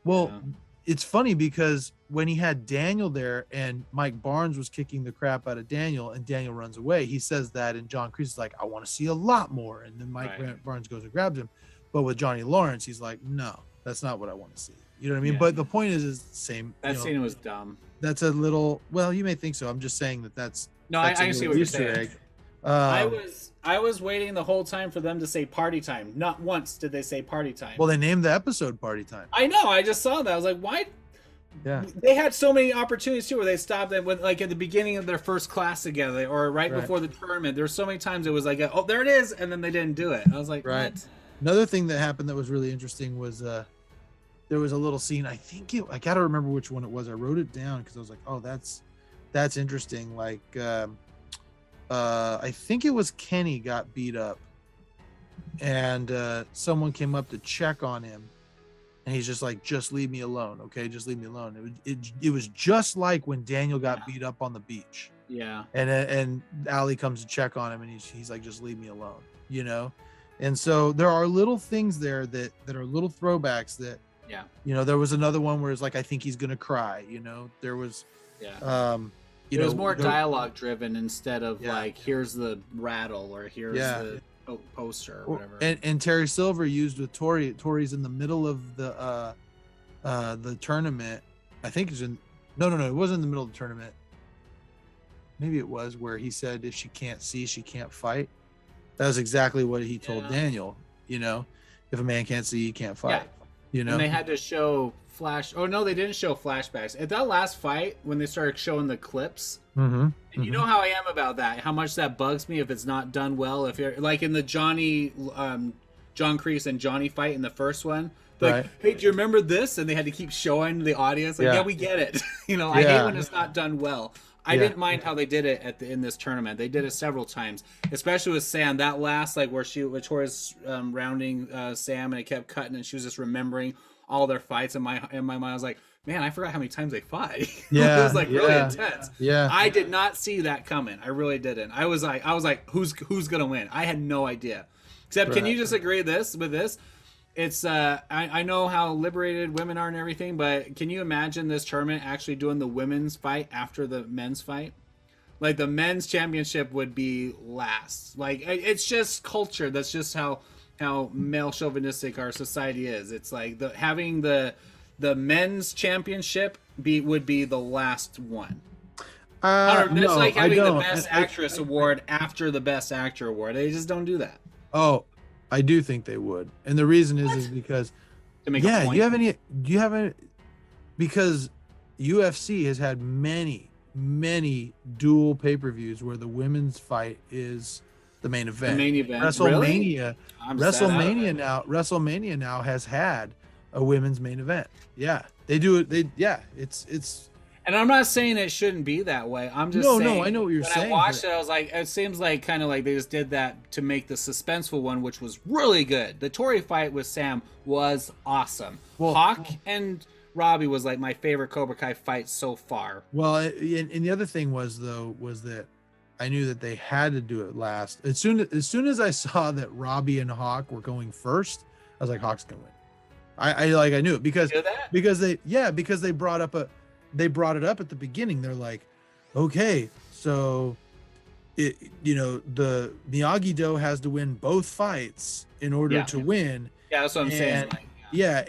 Well, Yeah. it's funny because when he had Daniel there and Mike Barnes was kicking the crap out of Daniel and Daniel runs away, he says that, and John Kreese is like, "I want to see a lot more." And then Mike Barnes goes and grabs him. But with Johnny Lawrence, he's like, "No, that's not what I want to see." You know what I mean? Yeah. But the point is same. That scene was dumb. That's a little, well, you may think so. I'm just saying that's No, that's I see what you're saying. egg. I was waiting the whole time for them to say party time. Not once did they say party time. Well, they named the episode Party Time. I know. I just saw that. I was like, why? Yeah. They had so many opportunities too, where they stopped at with like at the beginning of their first class together, or right before the tournament. There's so many times it was like, oh, there it is, and then they didn't do it. I was like, right. What? Another thing that happened that was really interesting was there was a little scene. I gotta remember which one it was. I wrote it down because I was like, oh, that's interesting. Like I think it was Kenny got beat up and someone came up to check on him and he's just like, just leave me alone. Okay. Just leave me alone. It was just like when Daniel got beat up on the beach. Yeah. And Ali comes to check on him and he's like, just leave me alone, you know? And so there are little things there that are little throwbacks that, yeah, you know, there was another one where it's like, I think he's going to cry, you know, there was, it was more dialogue driven instead of like, here's the rattle or here's the poster or whatever. And Terry Silver used with Tori. Tori's in the middle of the tournament. I think it's in, no, it wasn't in the middle of the tournament. Maybe it was where he said, if she can't see, she can't fight. That was exactly what he told Daniel, you know, if a man can't see, he can't fight, you know. And they had to show oh no, they didn't show flashbacks at that last fight when they started showing the clips. And you know how I am about that, how much that bugs me if it's not done well. If you're like in the John Kreese and Johnny fight in the first one, like, hey, do you remember this? And they had to keep showing the audience like, yeah, we get it. You know, I hate when it's not done well. I didn't mind how they did it in this tournament. They did it several times, especially with Sam. That last, like where Tori's rounding Sam and it kept cutting, and she was just remembering all their fights. In my mind, I was like, man, I forgot how many times they fought. Yeah, it was like really intense. Yeah, I did not see that coming. I really didn't. I was like, who's gonna win? I had no idea. Except, can you just agree with this? It's I know how liberated women are and everything, but can you imagine this tournament actually doing the women's fight after the men's fight? Like the men's championship would be last. Like it's just culture. That's just how male chauvinistic our society is. It's like having the men's championship would be the last one. It's like having the best actress award after the best actor award. They just don't do that. Oh, I do think they would, and the reason is because to make a point. do you have any because UFC has had many dual pay-per-views where the women's fight is the main event. The main event. WrestleMania. Really? WrestleMania now has had a women's main event. Yeah, they do it. It's. And I'm not saying it shouldn't be that way. I'm just saying. No, I know what you're saying. When I watched it, I was like, it seems like kind of like they just did that to make the suspenseful one, which was really good. The Tori fight with Sam was awesome. Well, Hawk and Robbie was like my favorite Cobra Kai fight so far. Well, and the other thing was that I knew that they had to do it last. As soon as I saw that Robbie and Hawk were going first, I was like, Hawk's gonna win. I knew it because they brought it up at the beginning. They're like, okay, so the Miyagi-Do has to win both fights in order to win. Yeah, that's what I'm saying.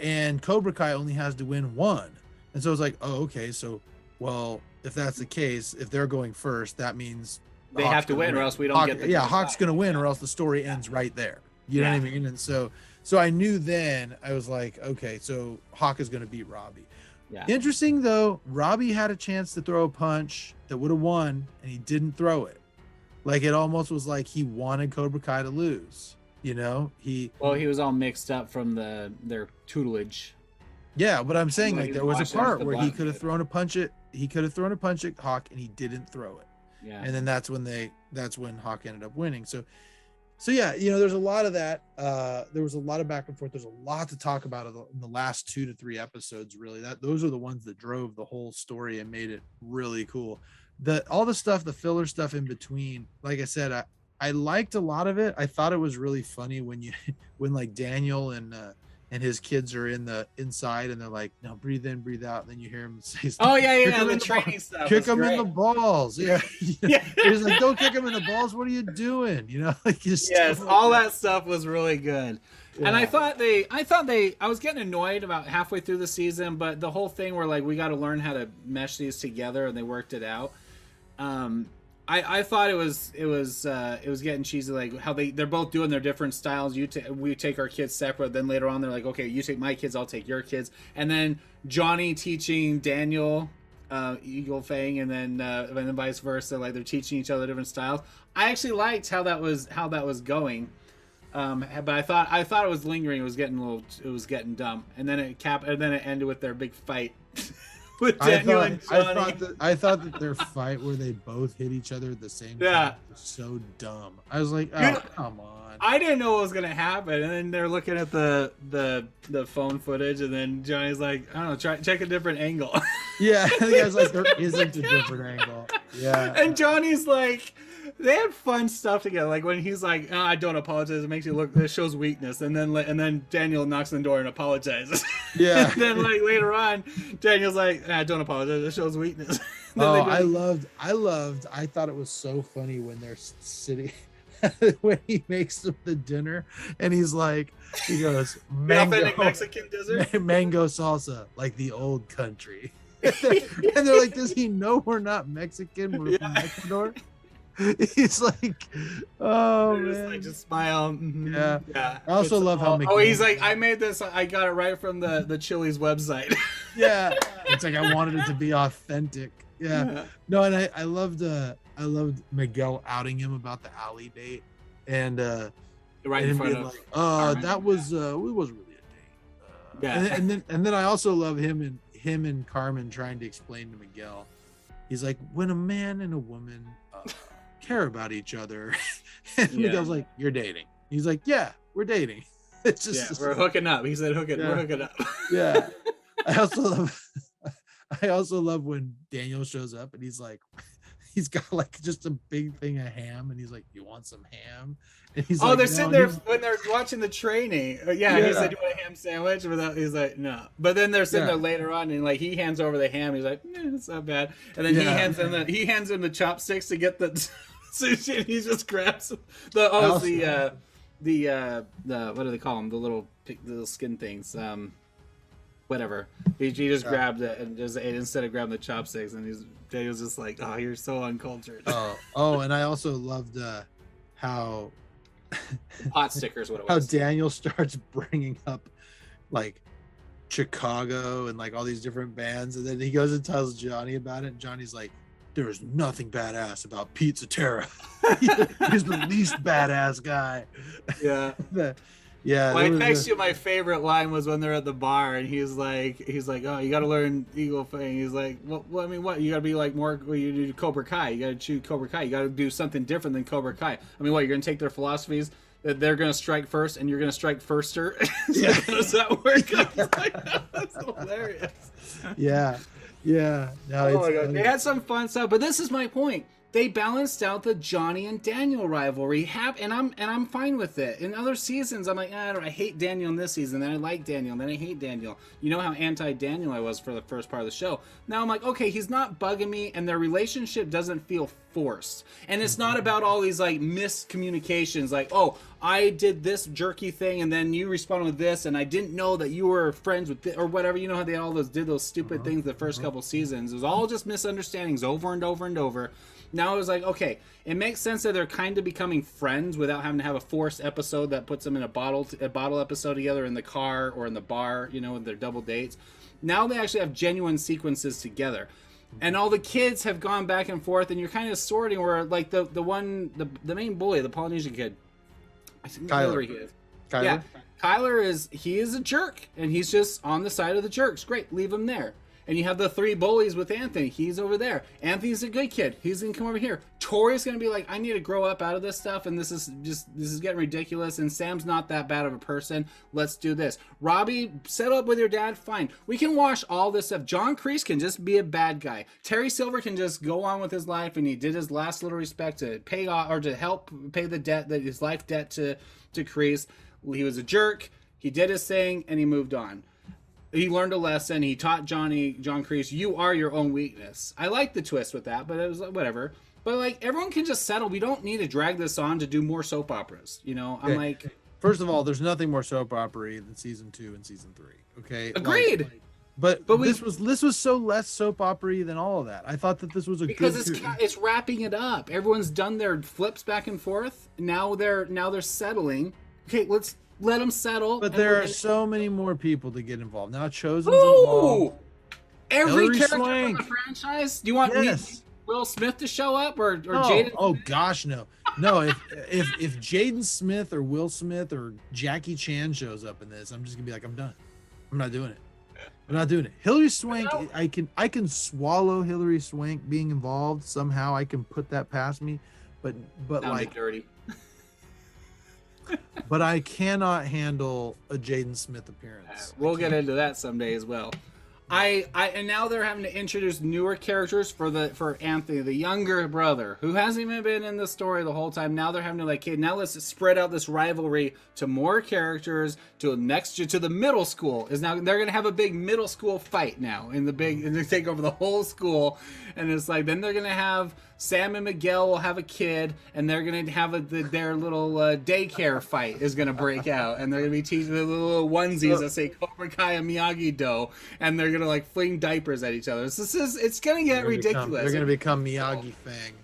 And Cobra Kai only has to win one. And so it's like, oh, okay, so well, if that's the case, if they're going first, that means they have to win or else we don't get the Hawk's gonna win or else the story ends right there. You know what I mean? And so I knew then, I was like, okay, so Hawk is gonna beat Robbie. Yeah. Interesting though, Robbie had a chance to throw a punch that would have won, and he didn't throw it. Like it almost was like he wanted Cobra Kai to lose. You know, he was all mixed up from their tutelage. Yeah, but I'm saying When like he's there was a washing part the where he black could have kid. thrown a punch at Hawk and he didn't throw it. Yeah. And then that's when Hawk ended up winning. So yeah, there's a lot of that. There was a lot of back and forth. There's a lot to talk about in the last 2 to 3 episodes. Really, those are the ones that drove the whole story and made it really cool. All the stuff, the filler stuff in between. Like I said, I liked a lot of it. I thought it was really funny when like Daniel and his kids are inside and they're like, no, breathe in, breathe out. And then you hear him say, Oh yeah, kick yeah, him the in training stuff. kick was him in great. the balls. Yeah. Yeah. He's like, don't kick him in the balls. What are you doing? Like just Yes, all that stuff was really good. Yeah. And I was getting annoyed about halfway through the season, but the whole thing where like we got to learn how to mesh these together and they worked it out. I thought it was getting cheesy, like how they're both doing their different styles. We take our kids separate, then later on they're like, okay, you take my kids, I'll take your kids, and then Johnny teaching Daniel Eagle Fang, and then vice versa, like they're teaching each other different styles. I actually liked how that was going, but I thought it was lingering. It was getting dumb, and then it ended with their big fight. With Daniel and Johnny. I thought that their fight where they both hit each other at the same time was so dumb. I was like, oh, come on. I didn't know what was gonna happen, and then they're looking at the phone footage, and then Johnny's like, I don't know, check a different angle. Yeah, the guy's like, there isn't a different angle. Yeah. And Johnny's like, they had fun stuff together. Like when he's like, oh, I don't apologize. It makes you look. This shows weakness. And then Daniel knocks on the door and apologizes. Yeah. And then like later on, Daniel's like, I don't apologize. It shows weakness. Oh, I thought it was so funny when they're sitting, when he makes them the dinner, and he goes, mango, Mexican dessert, mango salsa, like the old country. And they're like, does he know we're not Mexican? We're from Ecuador. He's like, oh man, just smile. Mm-hmm. Yeah. I also love how Miguel, he's like, I made this. I got it right from the Chili's website. Yeah, it's like I wanted it to be authentic. Yeah. No, and I loved Miguel outing him about the alley date, and right in front of like, that was it wasn't really a date. Yeah. And then I also love him and Carmen trying to explain to Miguel. He's like, when a man and a woman care about each other, and Miguel's like, you're dating. He's like, yeah, we're dating. It's just we're hooking up. He said, we're hooking up. Yeah. I also love when Daniel shows up and he's got like just a big thing of ham, and he's like, you want some ham? And he's they're sitting there when they're watching the training. He said, you want a ham sandwich? He's like, no. But then they're sitting there later on, and like he hands over the ham. He's like, it's not bad. And then he hands him the chopsticks to get the sushi, and he just grabs the what do they call them? The little skin things. Whatever. He just grabbed it and just ate instead of grabbing the chopsticks, and Daniel's just like, oh, you're so uncultured. And I also loved how pot stickers. What it how was. Daniel starts bringing up like Chicago and like all these different bands, and then he goes and tells Johnny about it, and Johnny's like, there's nothing badass about Pizza Terra. He's the least badass guy. Yeah. Yeah. My favorite line was when they're at the bar, and he's like, oh, you got to learn Eagle Fang. He's like, well, I mean, what? You got to be like more. Well, you do Cobra Kai. You got to choose Cobra Kai. You got to do something different than Cobra Kai. I mean, what? You're gonna take their philosophies that they're gonna strike first, and you're gonna strike firster. How does that work? That's hilarious. Yeah. No, oh my god, they had some fun stuff, but this is my point. They balanced out the Johnny and Daniel rivalry, and I'm fine with it. In other seasons, I'm like, I hate Daniel in this season, then I like Daniel, and then I hate Daniel. You know how anti-Daniel I was for the first part of the show. Now I'm like, okay, he's not bugging me, and their relationship doesn't feel forced. And it's not about all these like miscommunications, like, oh, I did this jerky thing, and then you responded with this, and I didn't know that you were friends with or whatever. You know how they all did those stupid things the first couple seasons. It was all just misunderstandings over and over and over. Now it was like, okay, it makes sense that they're kind of becoming friends without having to have a forced episode that puts them in a bottle episode together in the car or in the bar, with their double dates. Now they actually have genuine sequences together. And all the kids have gone back and forth, and you're kind of sorting where, like, the main bully, the Polynesian kid, I think Kyler. Kyler? Yeah, Kyler is a jerk, and he's just on the side of the jerks. Great, leave him there. And you have the 3 bullies with Anthony. He's over there. Anthony's a good kid. He's gonna come over here. Tori's gonna be like, I need to grow up out of this stuff, and this is getting ridiculous. And Sam's not that bad of a person. Let's do this. Robbie, settle up with your dad. Fine. We can wash all this stuff. John Kreese can just be a bad guy. Terry Silver can just go on with his life, and he did his last little respect to pay off or to help pay the debt, that his life debt to Kreese. He was a jerk. He did his thing, and he moved on. He learned a lesson. He taught John Kreese, you are your own weakness. I like the twist with that, but it was whatever. But like, everyone can just settle. We don't need to drag this on to do more soap operas. You know, I'm like, first of all, there's nothing more soap opera than season 2 and season 3. Okay, agreed. But this was so less soap opera than all of that. I thought that this was because it's wrapping it up. Everyone's done their flips back and forth. Now they're settling. Okay, let's let them settle. But there are so many more people to get involved. Now Chosen's involved. Every character from the franchise? Do you want Will Smith to show up or Jaden? Oh gosh, no. No, if Jaden Smith or Will Smith or Jackie Chan shows up in this, I'm just gonna be like, I'm done. I'm not doing it. I'm not doing it. Hilary Swank, I can swallow Hilary Swank being involved somehow. I can put that past me, but like dirty. But I cannot handle a Jaden Smith appearance. We'll get into that someday as well. And now they're having to introduce newer characters for Anthony, the younger brother, who hasn't even been in the story the whole time. Now they're having to like, okay, now let's spread out this rivalry to more characters to the middle school. They're gonna have a big middle school fight now and they take over the whole school, and it's like then they're gonna have Sam and Miguel will have a kid, and they're gonna have their little daycare fight is gonna break out, and they're gonna be teaching the little onesies that say Cobra Kai and Miyagi-Do, and they're gonna like fling diapers at each other. It's gonna get ridiculous. They're gonna become Miyagi Fang.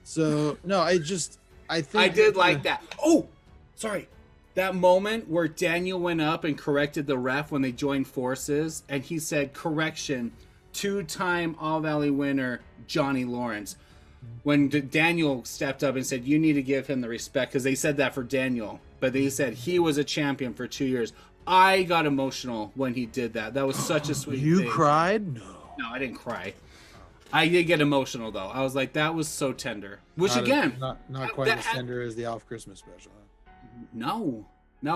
So no, I think I did like that. Oh, sorry. That moment where Daniel went up and corrected the ref when they joined forces, and he said, correction, 2-time All-Valley winner Johnny Lawrence. When Daniel stepped up and said, you need to give him the respect, because they said that for Daniel, but they said he was a champion for 2 years. I got emotional when he did that. That was such a sweet thing. You cried? No, I didn't cry. I did get emotional, though. I was like, that was so tender. Which, not quite as tender as the Off Christmas special. Huh? No. But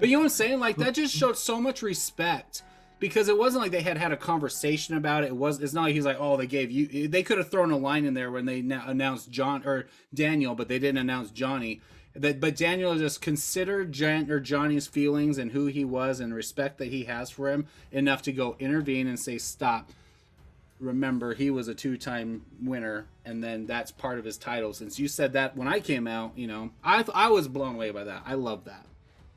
you know what I'm saying? Like, that just showed so much respect. Because it wasn't like they had a conversation about it. It's not like he's like, oh, they gave you. They could have thrown a line in there when they announced Daniel, but they didn't announce Johnny. But Daniel just considered Johnny's feelings and who he was and respect that he has for him enough to go intervene and say, stop. Remember, he was a 2-time winner, and then that's part of his title. Since you said that when I came out, I was blown away by that. I love that.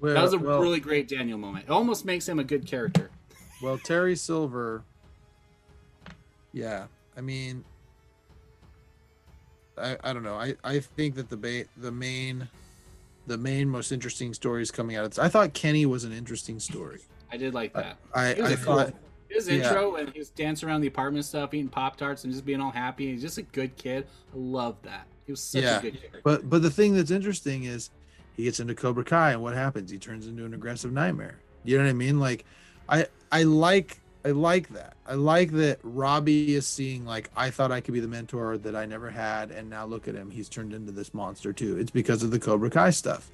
That was a really great Daniel moment. It almost makes him a good character. Well, Terry Silver, yeah. I mean, I don't know. I think that the main most interesting story is coming out. I thought Kenny was an interesting story. I did like that. I thought his intro and his dance around the apartment stuff, eating Pop-Tarts and just being all happy. He's just a good kid. I love that. He was such a good character. But the thing that's interesting is he gets into Cobra Kai, and what happens? He turns into an aggressive nightmare. You know what I mean? Like, I like that. I like that Robbie is seeing, like, I thought I could be the mentor that I never had, and now look at him. He's turned into this monster too. It's because of the Cobra Kai stuff.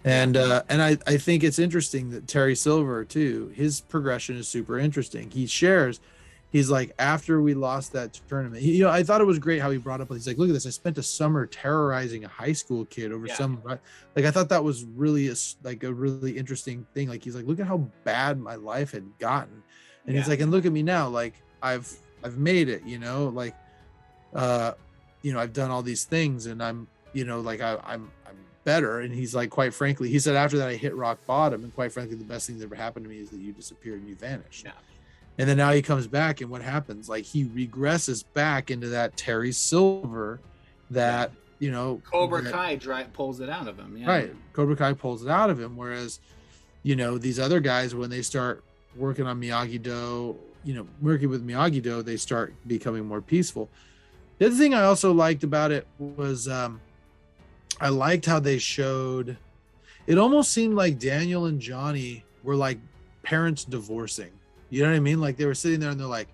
And I think it's interesting that Terry Silver too, his progression is super interesting. He's like, after we lost that tournament, I thought it was great how he brought up, he's like, look at this. I spent a summer terrorizing a high school kid over some, like, I thought that was really a really interesting thing. Like, he's like, look at how bad my life had gotten. And he's like, and look at me now. Like, I've made it, like, I've done all these things, and I'm, like, I'm better. And he's like, quite frankly, he said, after that, I hit rock bottom. And quite frankly, the best thing that ever happened to me is that you disappeared and you vanished. Yeah. And then now he comes back, and what happens? Like, he regresses back into that Terry Silver that, Cobra Kai pulls it out of him. Yeah. Right. Cobra Kai pulls it out of him. Whereas, these other guys, when they start working on Miyagi-Do, working with Miyagi-Do, they start becoming more peaceful. The other thing I also liked about it was I liked how they showed, it almost seemed like Daniel and Johnny were like parents divorcing. You know what I mean? Like they were sitting there and they're like,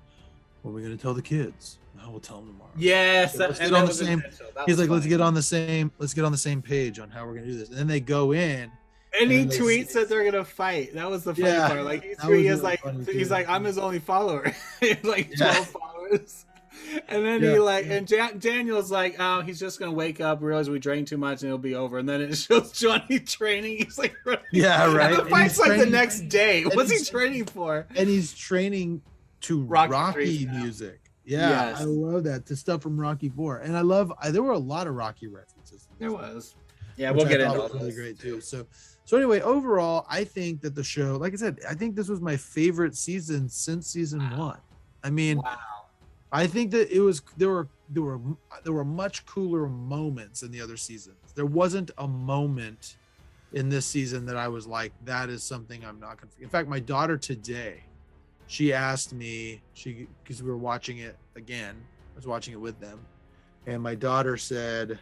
"What are we gonna tell the kids? No, we'll tell them tomorrow." Yes, So let's and get on that the was same. intentional. That He's was like, funny. let's get on the same page on how we're gonna do this. And then they go in, And he then they tweets say- that they're gonna fight. That was the funny Yeah, part. Like that was he is really like, funny, he's too. like, I'm his only follower. He has like 12 followers. And then Yeah, he like, and Daniel's like, oh, he's just gonna wake up, realize we drank too much, and it'll be over. And then it shows Johnny training. He's like, running. Yeah, right. And the And fight's he's like the training- next day. and What's he he's- training for? and he's training to Rocky Rocky III now. music. Yeah, Yes. I love that. The stuff from Rocky 4. And I love there were a lot of Rocky references. There was. Yeah, which we'll I get thought into all was really this, great too. too. So anyway, overall, I think that the show, like I said, I think this was my favorite season since season 1. I mean, Wow. I think that it was there were much cooler moments in the other seasons. There wasn't a moment in this season that I was like, that is something I'm not gonna forget. In fact, my daughter today, she asked me, because we were watching it again, I was watching it with them, and my daughter said,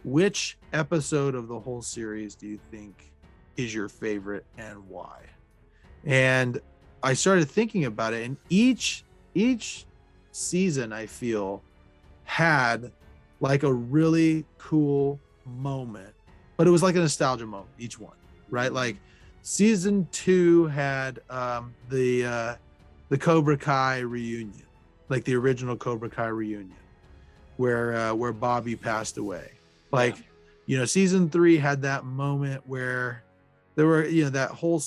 which episode of the whole series do you think is your favorite and why? And I started thinking about it, and each season I feel had like a really cool moment, but it was like a nostalgia moment, each one, right? Like season 2 had the Cobra Kai reunion, like the original Cobra Kai reunion, where Bobby passed away. Like, you know, season 3 had that moment where there were, you know, that whole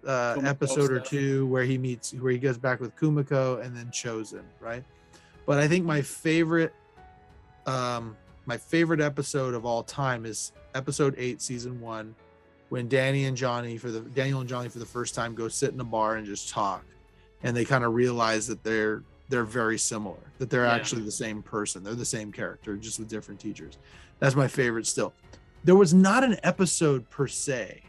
episode or two where he goes back with Kumiko and then Chosen, right? But I think my favorite episode of all time is episode 8, season 1, when Daniel and Johnny for the first time go sit in a bar and just talk, and they kind of realize that they're very similar, that they're actually the same person, they're the same character, just with different teachers. That's my favorite still. There was not an episode per se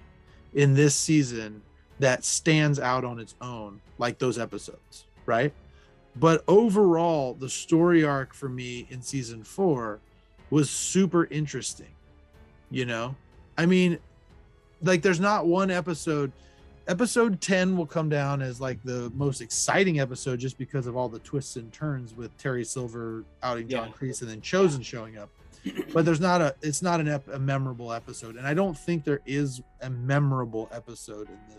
in this season that stands out on its own like those episodes, right? But overall, the story arc for me in season 4 was super interesting. You know, I mean, like there's not one episode. Episode 10 will come down as like the most exciting episode just because of all the twists and turns with Terry Silver outing John Kreese and then Chosen showing up. But it's not a memorable episode, and I don't think there is a memorable episode in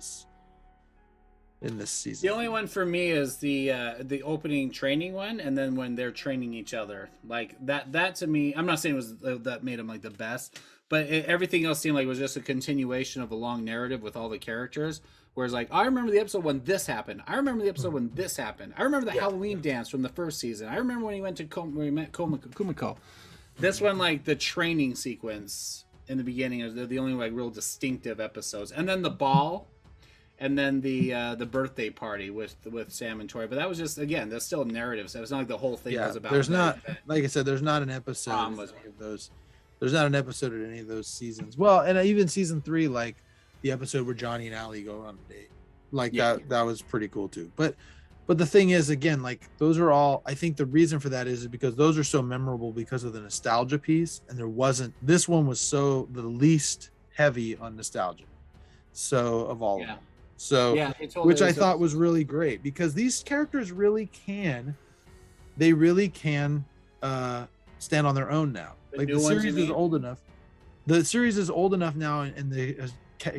this season. The only one for me is the opening training one, and then when they're training each other, like that to me, I'm not saying it was that made them like the best, but everything else seemed like it was just a continuation of a long narrative with all the characters. Whereas like, I remember the episode when this happened. I remember the episode when this happened. I remember the Halloween dance from the first season. I remember when he went to where he met Kumiko. This one, like the training sequence in the beginning, is the only like real distinctive episodes, and then the ball, and then the birthday party with Sam and Tori. But that was just, again, that's still a narrative, so it's not like the whole thing was about. There's not, event. like I said, there's not an episode in any of those. There's not an episode in any of those seasons. Well, and even season 3, like the episode where Johnny and Allie go on a date, like that was pretty cool too. But the thing is, again, like those are all, I think the reason for that is because those are so memorable because of the nostalgia piece, and this one was so the least heavy on nostalgia. So of all of them. So, totally which I thought was really great, because these characters really can stand on their own now. Like the series is old enough. The series is old enough now, and the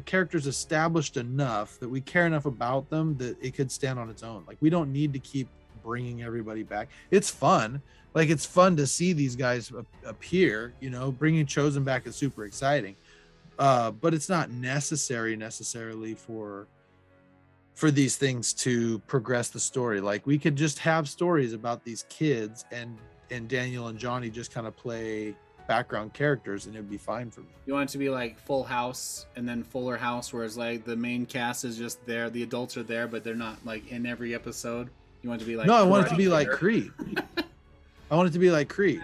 characters established enough that we care enough about them that it could stand on its own. Like we don't need to keep bringing everybody back. It's fun. Like it's fun to see these guys appear, you know, bringing Chosen back is super exciting. But it's not necessarily for these things to progress the story. Like we could just have stories about these kids and Daniel and Johnny just kind of play background characters, and it'd be fine for me. You want it to be like Full House and then Fuller House, where it's like the main cast is just there, the adults are there, but they're not like in every episode. You want it to be like I want it to be like Creed. I want it to be like Creed,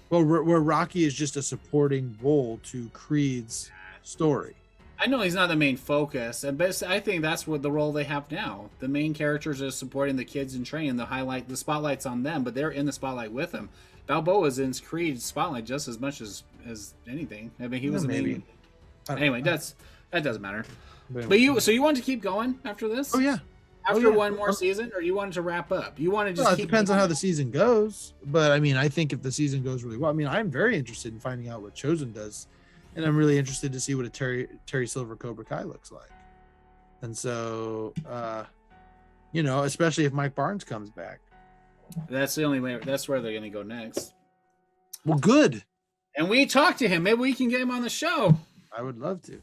where Rocky is just a supporting role to Creed's story. I know he's not the main focus, but I think that's what the role they have now. The main characters are supporting the kids in training. The spotlight's on them, but they're in the spotlight with him. Balboa's in Creed's spotlight just as much as as anything. I mean, he Yeah, was maybe. Anyway, that doesn't matter. But But you want to keep going after this? Oh yeah. After yeah. one more season, or you wanted to wrap up? You want to just Well, it keep depends on going? how the season goes. But I mean, I think if the season goes really well, I mean, I'm very interested in finding out what Chosen does, and I'm really interested to see what a Terry Silver Cobra Kai looks like. And so, especially if Mike Barnes comes back. That's the only way. That's where they're going to go next. Well, good. And we talked to him. Maybe we can get him on the show. I would love to.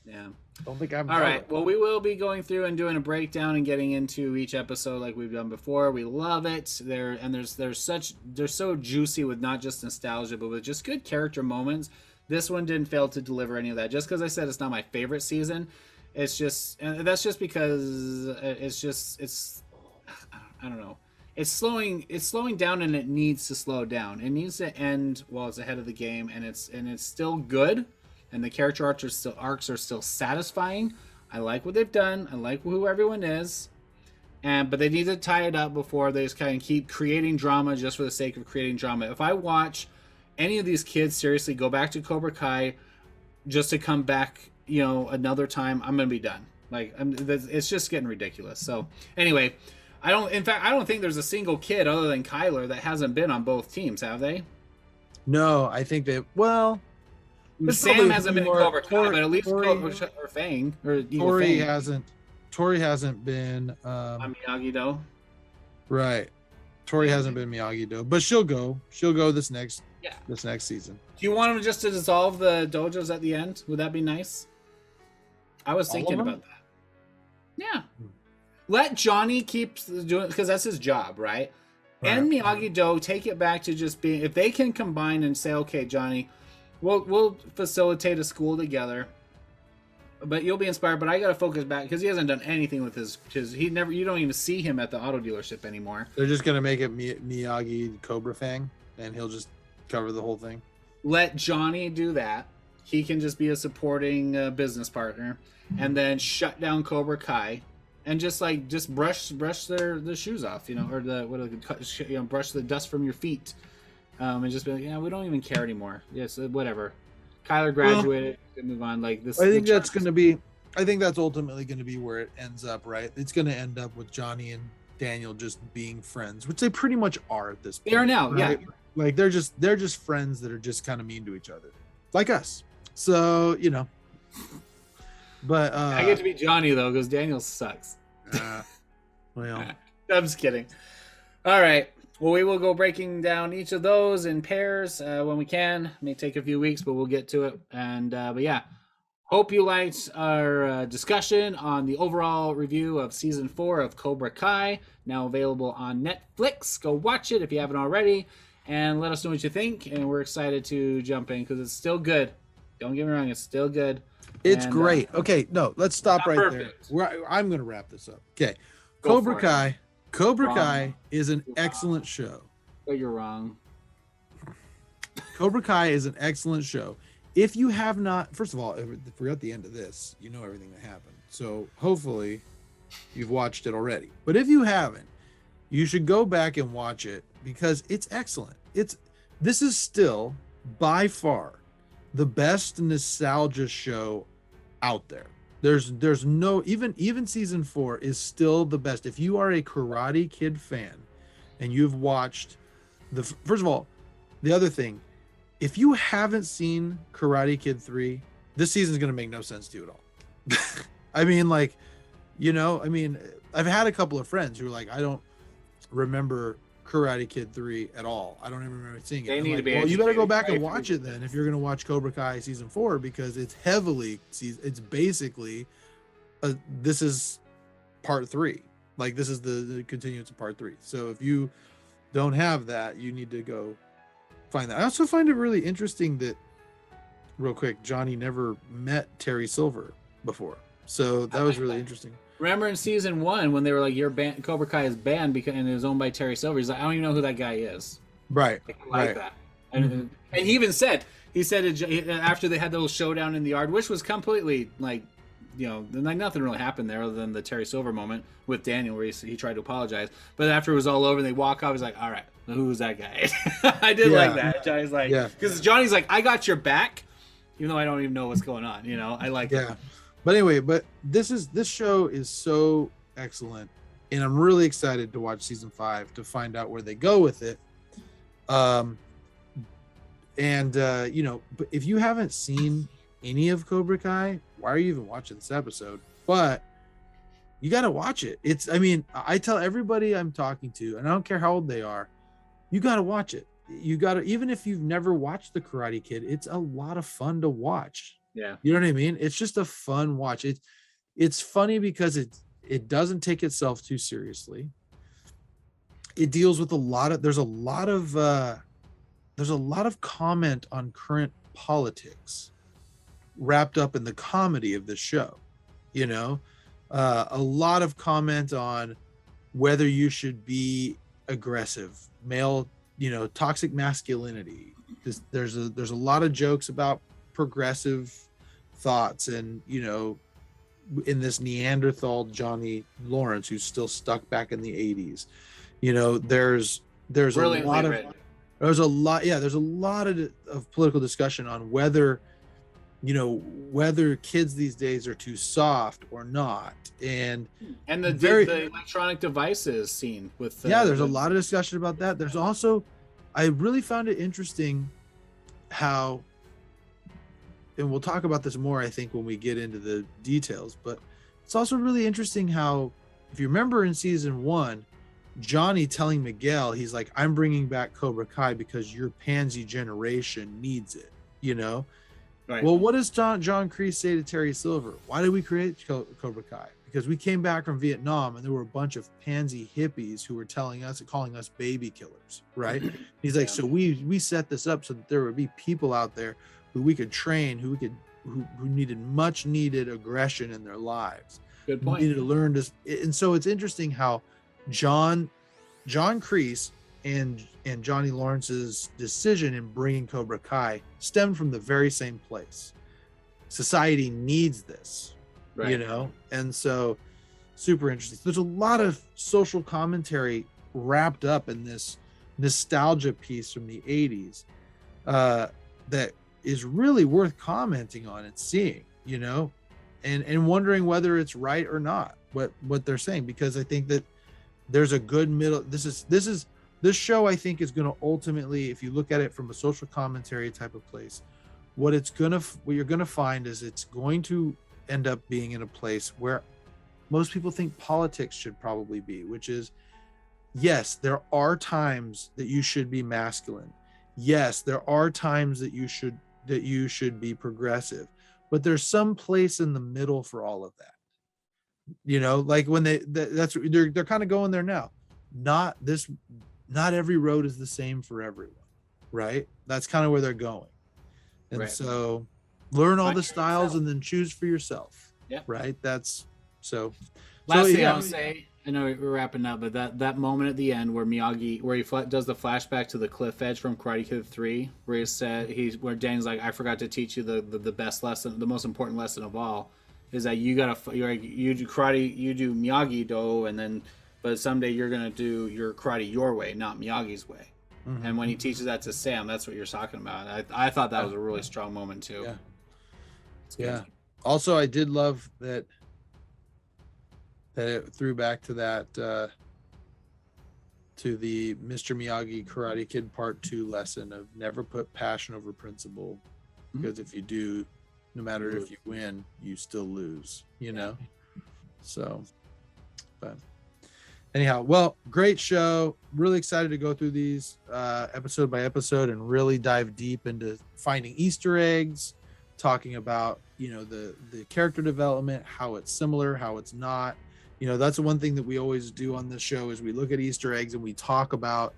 Yeah. Don't think I'm all right. Well, we will be going through and doing a breakdown and getting into each episode like we've done before. We love it. They're so juicy with not just nostalgia, but with just good character moments. This one didn't fail to deliver any of that. Just because I said it's not my favorite season, it's just, and that's just because it's I don't know. It's slowing down, and it needs to slow down. It needs to end while it's ahead of the game, and it's still good. And the character arcs are still satisfying. I like what they've done. I like who everyone is, but they need to tie it up before they just kind of keep creating drama just for the sake of creating drama. If I watch any of these kids seriously go back to Cobra Kai just to come back, another time, I'm gonna be done. It's just getting ridiculous. So anyway, I don't think there's a single kid other than Kyler that hasn't been on both teams, have they? No, I think that. Well. Sam hasn't been in Cobra Kai, but at least Cobra or Fang or Tori hasn't. Tori hasn't been. On Miyagi-Do. Right. Tori hasn't been Miyagi-Do, but she'll go. She'll go this next season. Do you want them just to dissolve the dojos at the end? Would that be nice? I was thinking about that. Yeah. Let Johnny keep doing, because that's his job, right? And Miyagi-Do take it back to just being. If they can combine and say, okay, Johnny. We'll facilitate a school together, but you'll be inspired. But I got to focus back because he hasn't done anything with his. You don't even see him at the auto dealership anymore. They're just gonna make it Miyagi Cobra Fang, and he'll just cover the whole thing. Let Johnny do that. He can just be a supporting business partner, and then shut down Cobra Kai, and just brush their shoes off, or brush the dust from your feet. And just be like, yeah, we don't even care anymore. Yes, whatever. Kyler graduated. Move on. Like this. I think that's going to be. I think that's ultimately going to be where it ends up. Right? It's going to end up with Johnny and Daniel just being friends, which they pretty much are at this point. They are now. Right? Yeah. Like they're just friends that are just kind of mean to each other, like us. So But I get to be Johnny though, because Daniel sucks. Well, I'm just kidding. All right. Well, we will go breaking down each of those in pairs when we can. It may take a few weeks, but we'll get to it. And but yeah, hope you liked our discussion on the overall review of season 4 of Cobra Kai, now available on Netflix. Go watch it if you haven't already, and let us know what you think. And we're excited to jump in because it's still good. Don't get me wrong, it's still good. It's great. Okay, no, let's stop right perfect. There. I'm going to wrap this up. Okay, Cobra Kai. Cobra Kai is an excellent show. But you're wrong. Cobra Kai is an excellent show. If you have not, first of all, if we're at the end of this, you know everything that happened. So hopefully you've watched it already. But if you haven't, you should go back and watch it because it's excellent. This is still by far the best nostalgia show out there. There's no even season 4 is still the best. If you are a Karate Kid fan and you've watched first of all, the other thing, if you haven't seen Karate Kid 3, this season's going to make no sense to you at all. I mean, I've had a couple of friends who are like, I don't remember Karate Kid 3 at all. I don't even remember seeing it. Well, you better go back and watch it then if you're going to watch Cobra Kai season 4 because it's basically this is part 3. Like this is the continuance of part 3. So if you don't have that, you need to go find that. I also find it really interesting that, real quick, Johnny never met Terry Silver before. So that was really interesting. Remember in season 1 when they were like, "Your band, Cobra Kai is banned because and it was owned by Terry Silver." He's like, "I don't even know who that guy is." Right. I like that. And he even said after they had the little showdown in the yard, which was completely like nothing really happened there other than the Terry Silver moment with Daniel where he tried to apologize. But after it was all over and they walk off, he's like, "All right, who's that guy? I did Yeah. like that. Johnny's like, Yeah. because Johnny's like, I got your back, even though I don't even know what's going on. I like Yeah. it. But anyway, this show is so excellent, and I'm really excited to watch season 5 to find out where they go with it. But if you haven't seen any of Cobra Kai, why are you even watching this episode? But you got to watch it. I tell everybody I'm talking to, and I don't care how old they are, you got to watch it. You got to, even if you've never watched The Karate Kid, it's a lot of fun to watch. Yeah. You know what I mean? It's just a fun watch. It's funny because it doesn't take itself too seriously. It deals with there's a lot of comment on current politics wrapped up in the comedy of the show. A lot of comment on whether you should be aggressive, male, toxic masculinity. There's a lot of jokes about progressive thoughts, and in this Neanderthal Johnny Lawrence who's still stuck back in the 80s. There's Brilliantly a lot of written. there's a lot of political discussion on whether kids these days are too soft or not, and the electronic devices scene with there's a lot of discussion about that. There's also, I really found it interesting how, and we'll talk about this more I think when we get into the details, but it's also really interesting how, if you remember in season 1, Johnny telling Miguel, he's like, I'm bringing back Cobra Kai because your pansy generation needs it, Right. Well, what does John Kreese say to Terry Silver? Why did we create Cobra Kai? Because we came back from Vietnam and there were a bunch of pansy hippies who were calling us baby killers, right? He's like, so we set this up so that there would be people out there who we could train, who needed much needed aggression in their lives. Good point. Needed to learn this, and so it's interesting how John Kreese and Johnny Lawrence's decision in bringing Cobra Kai stemmed from the very same place. Society needs this, right. And so super interesting. There's a lot of social commentary wrapped up in this nostalgia piece from the 80s that is really worth commenting on and seeing, and wondering whether it's right or not what they're saying, because I think that there's a good middle. This show, I think, is going to ultimately, if you look at it from a social commentary type of place, what you're going to find is it's going to end up being in a place where most people think politics should probably be, which is, yes, there are times that you should be masculine. Yes, there are times that you should be progressive, but there's some place in the middle for all of that. Like when they're kind of going there now. Not every road is the same for everyone, right? That's kind of where they're going. And right. So learn all the styles and then choose for yourself. Yeah. Right. That's so. Last thing I'll say, I know we're wrapping up, but that moment at the end where Miyagi, where he does the flashback to the cliff edge from Karate Kid 3, where where Danny's like, I forgot to teach you the best lesson, the most important lesson of all, is that you do karate, you do Miyagi-Do, but someday you're gonna do your karate your way, not Miyagi's way. Mm-hmm. And when he teaches that to Sam, that's what you're talking about. I thought that was a really strong moment too. Yeah. Yeah. Also, I did love that it threw back to that to the Mr. Miyagi Karate Kid Part 2 lesson of never put passion over principle, because if you do, no matter if you win, you still lose, So, but anyhow, well, great show. Really excited to go through these episode by episode and really dive deep into finding Easter eggs, talking about, the character development, how it's similar, how it's not. That's one thing that we always do on this show is we look at Easter eggs and we talk about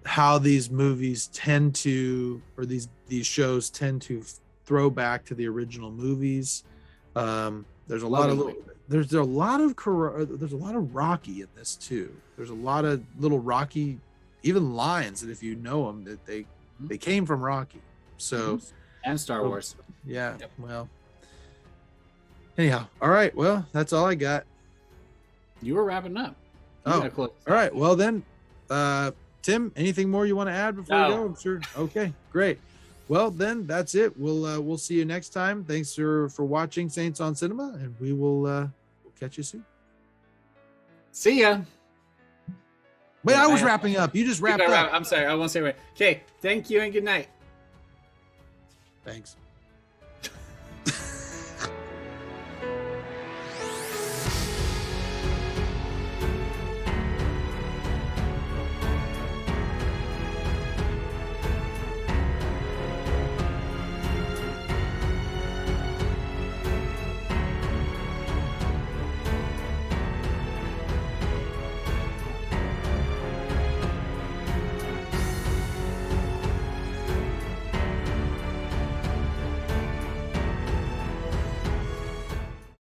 how these movies tend to, or these shows tend to throw back to the original movies. There's a lot of Rocky in this too. There's a lot of little Rocky, even lines that if you know them, that they came from Rocky. So and Star Wars. Yeah. Yep. Well. Anyhow, all right. Well, that's all I got. You were wrapping up. All right. Well then, Tim, anything more you want to add before we go? I'm sure. Okay, great. Well, then that's it. We'll see you next time. Thanks for watching Saints on Cinema, and we'll catch you soon. See ya. Wait, I was wrapping up. You just wrapped up. I'm sorry. I won't say it. Okay. Thank you and good night. Thanks.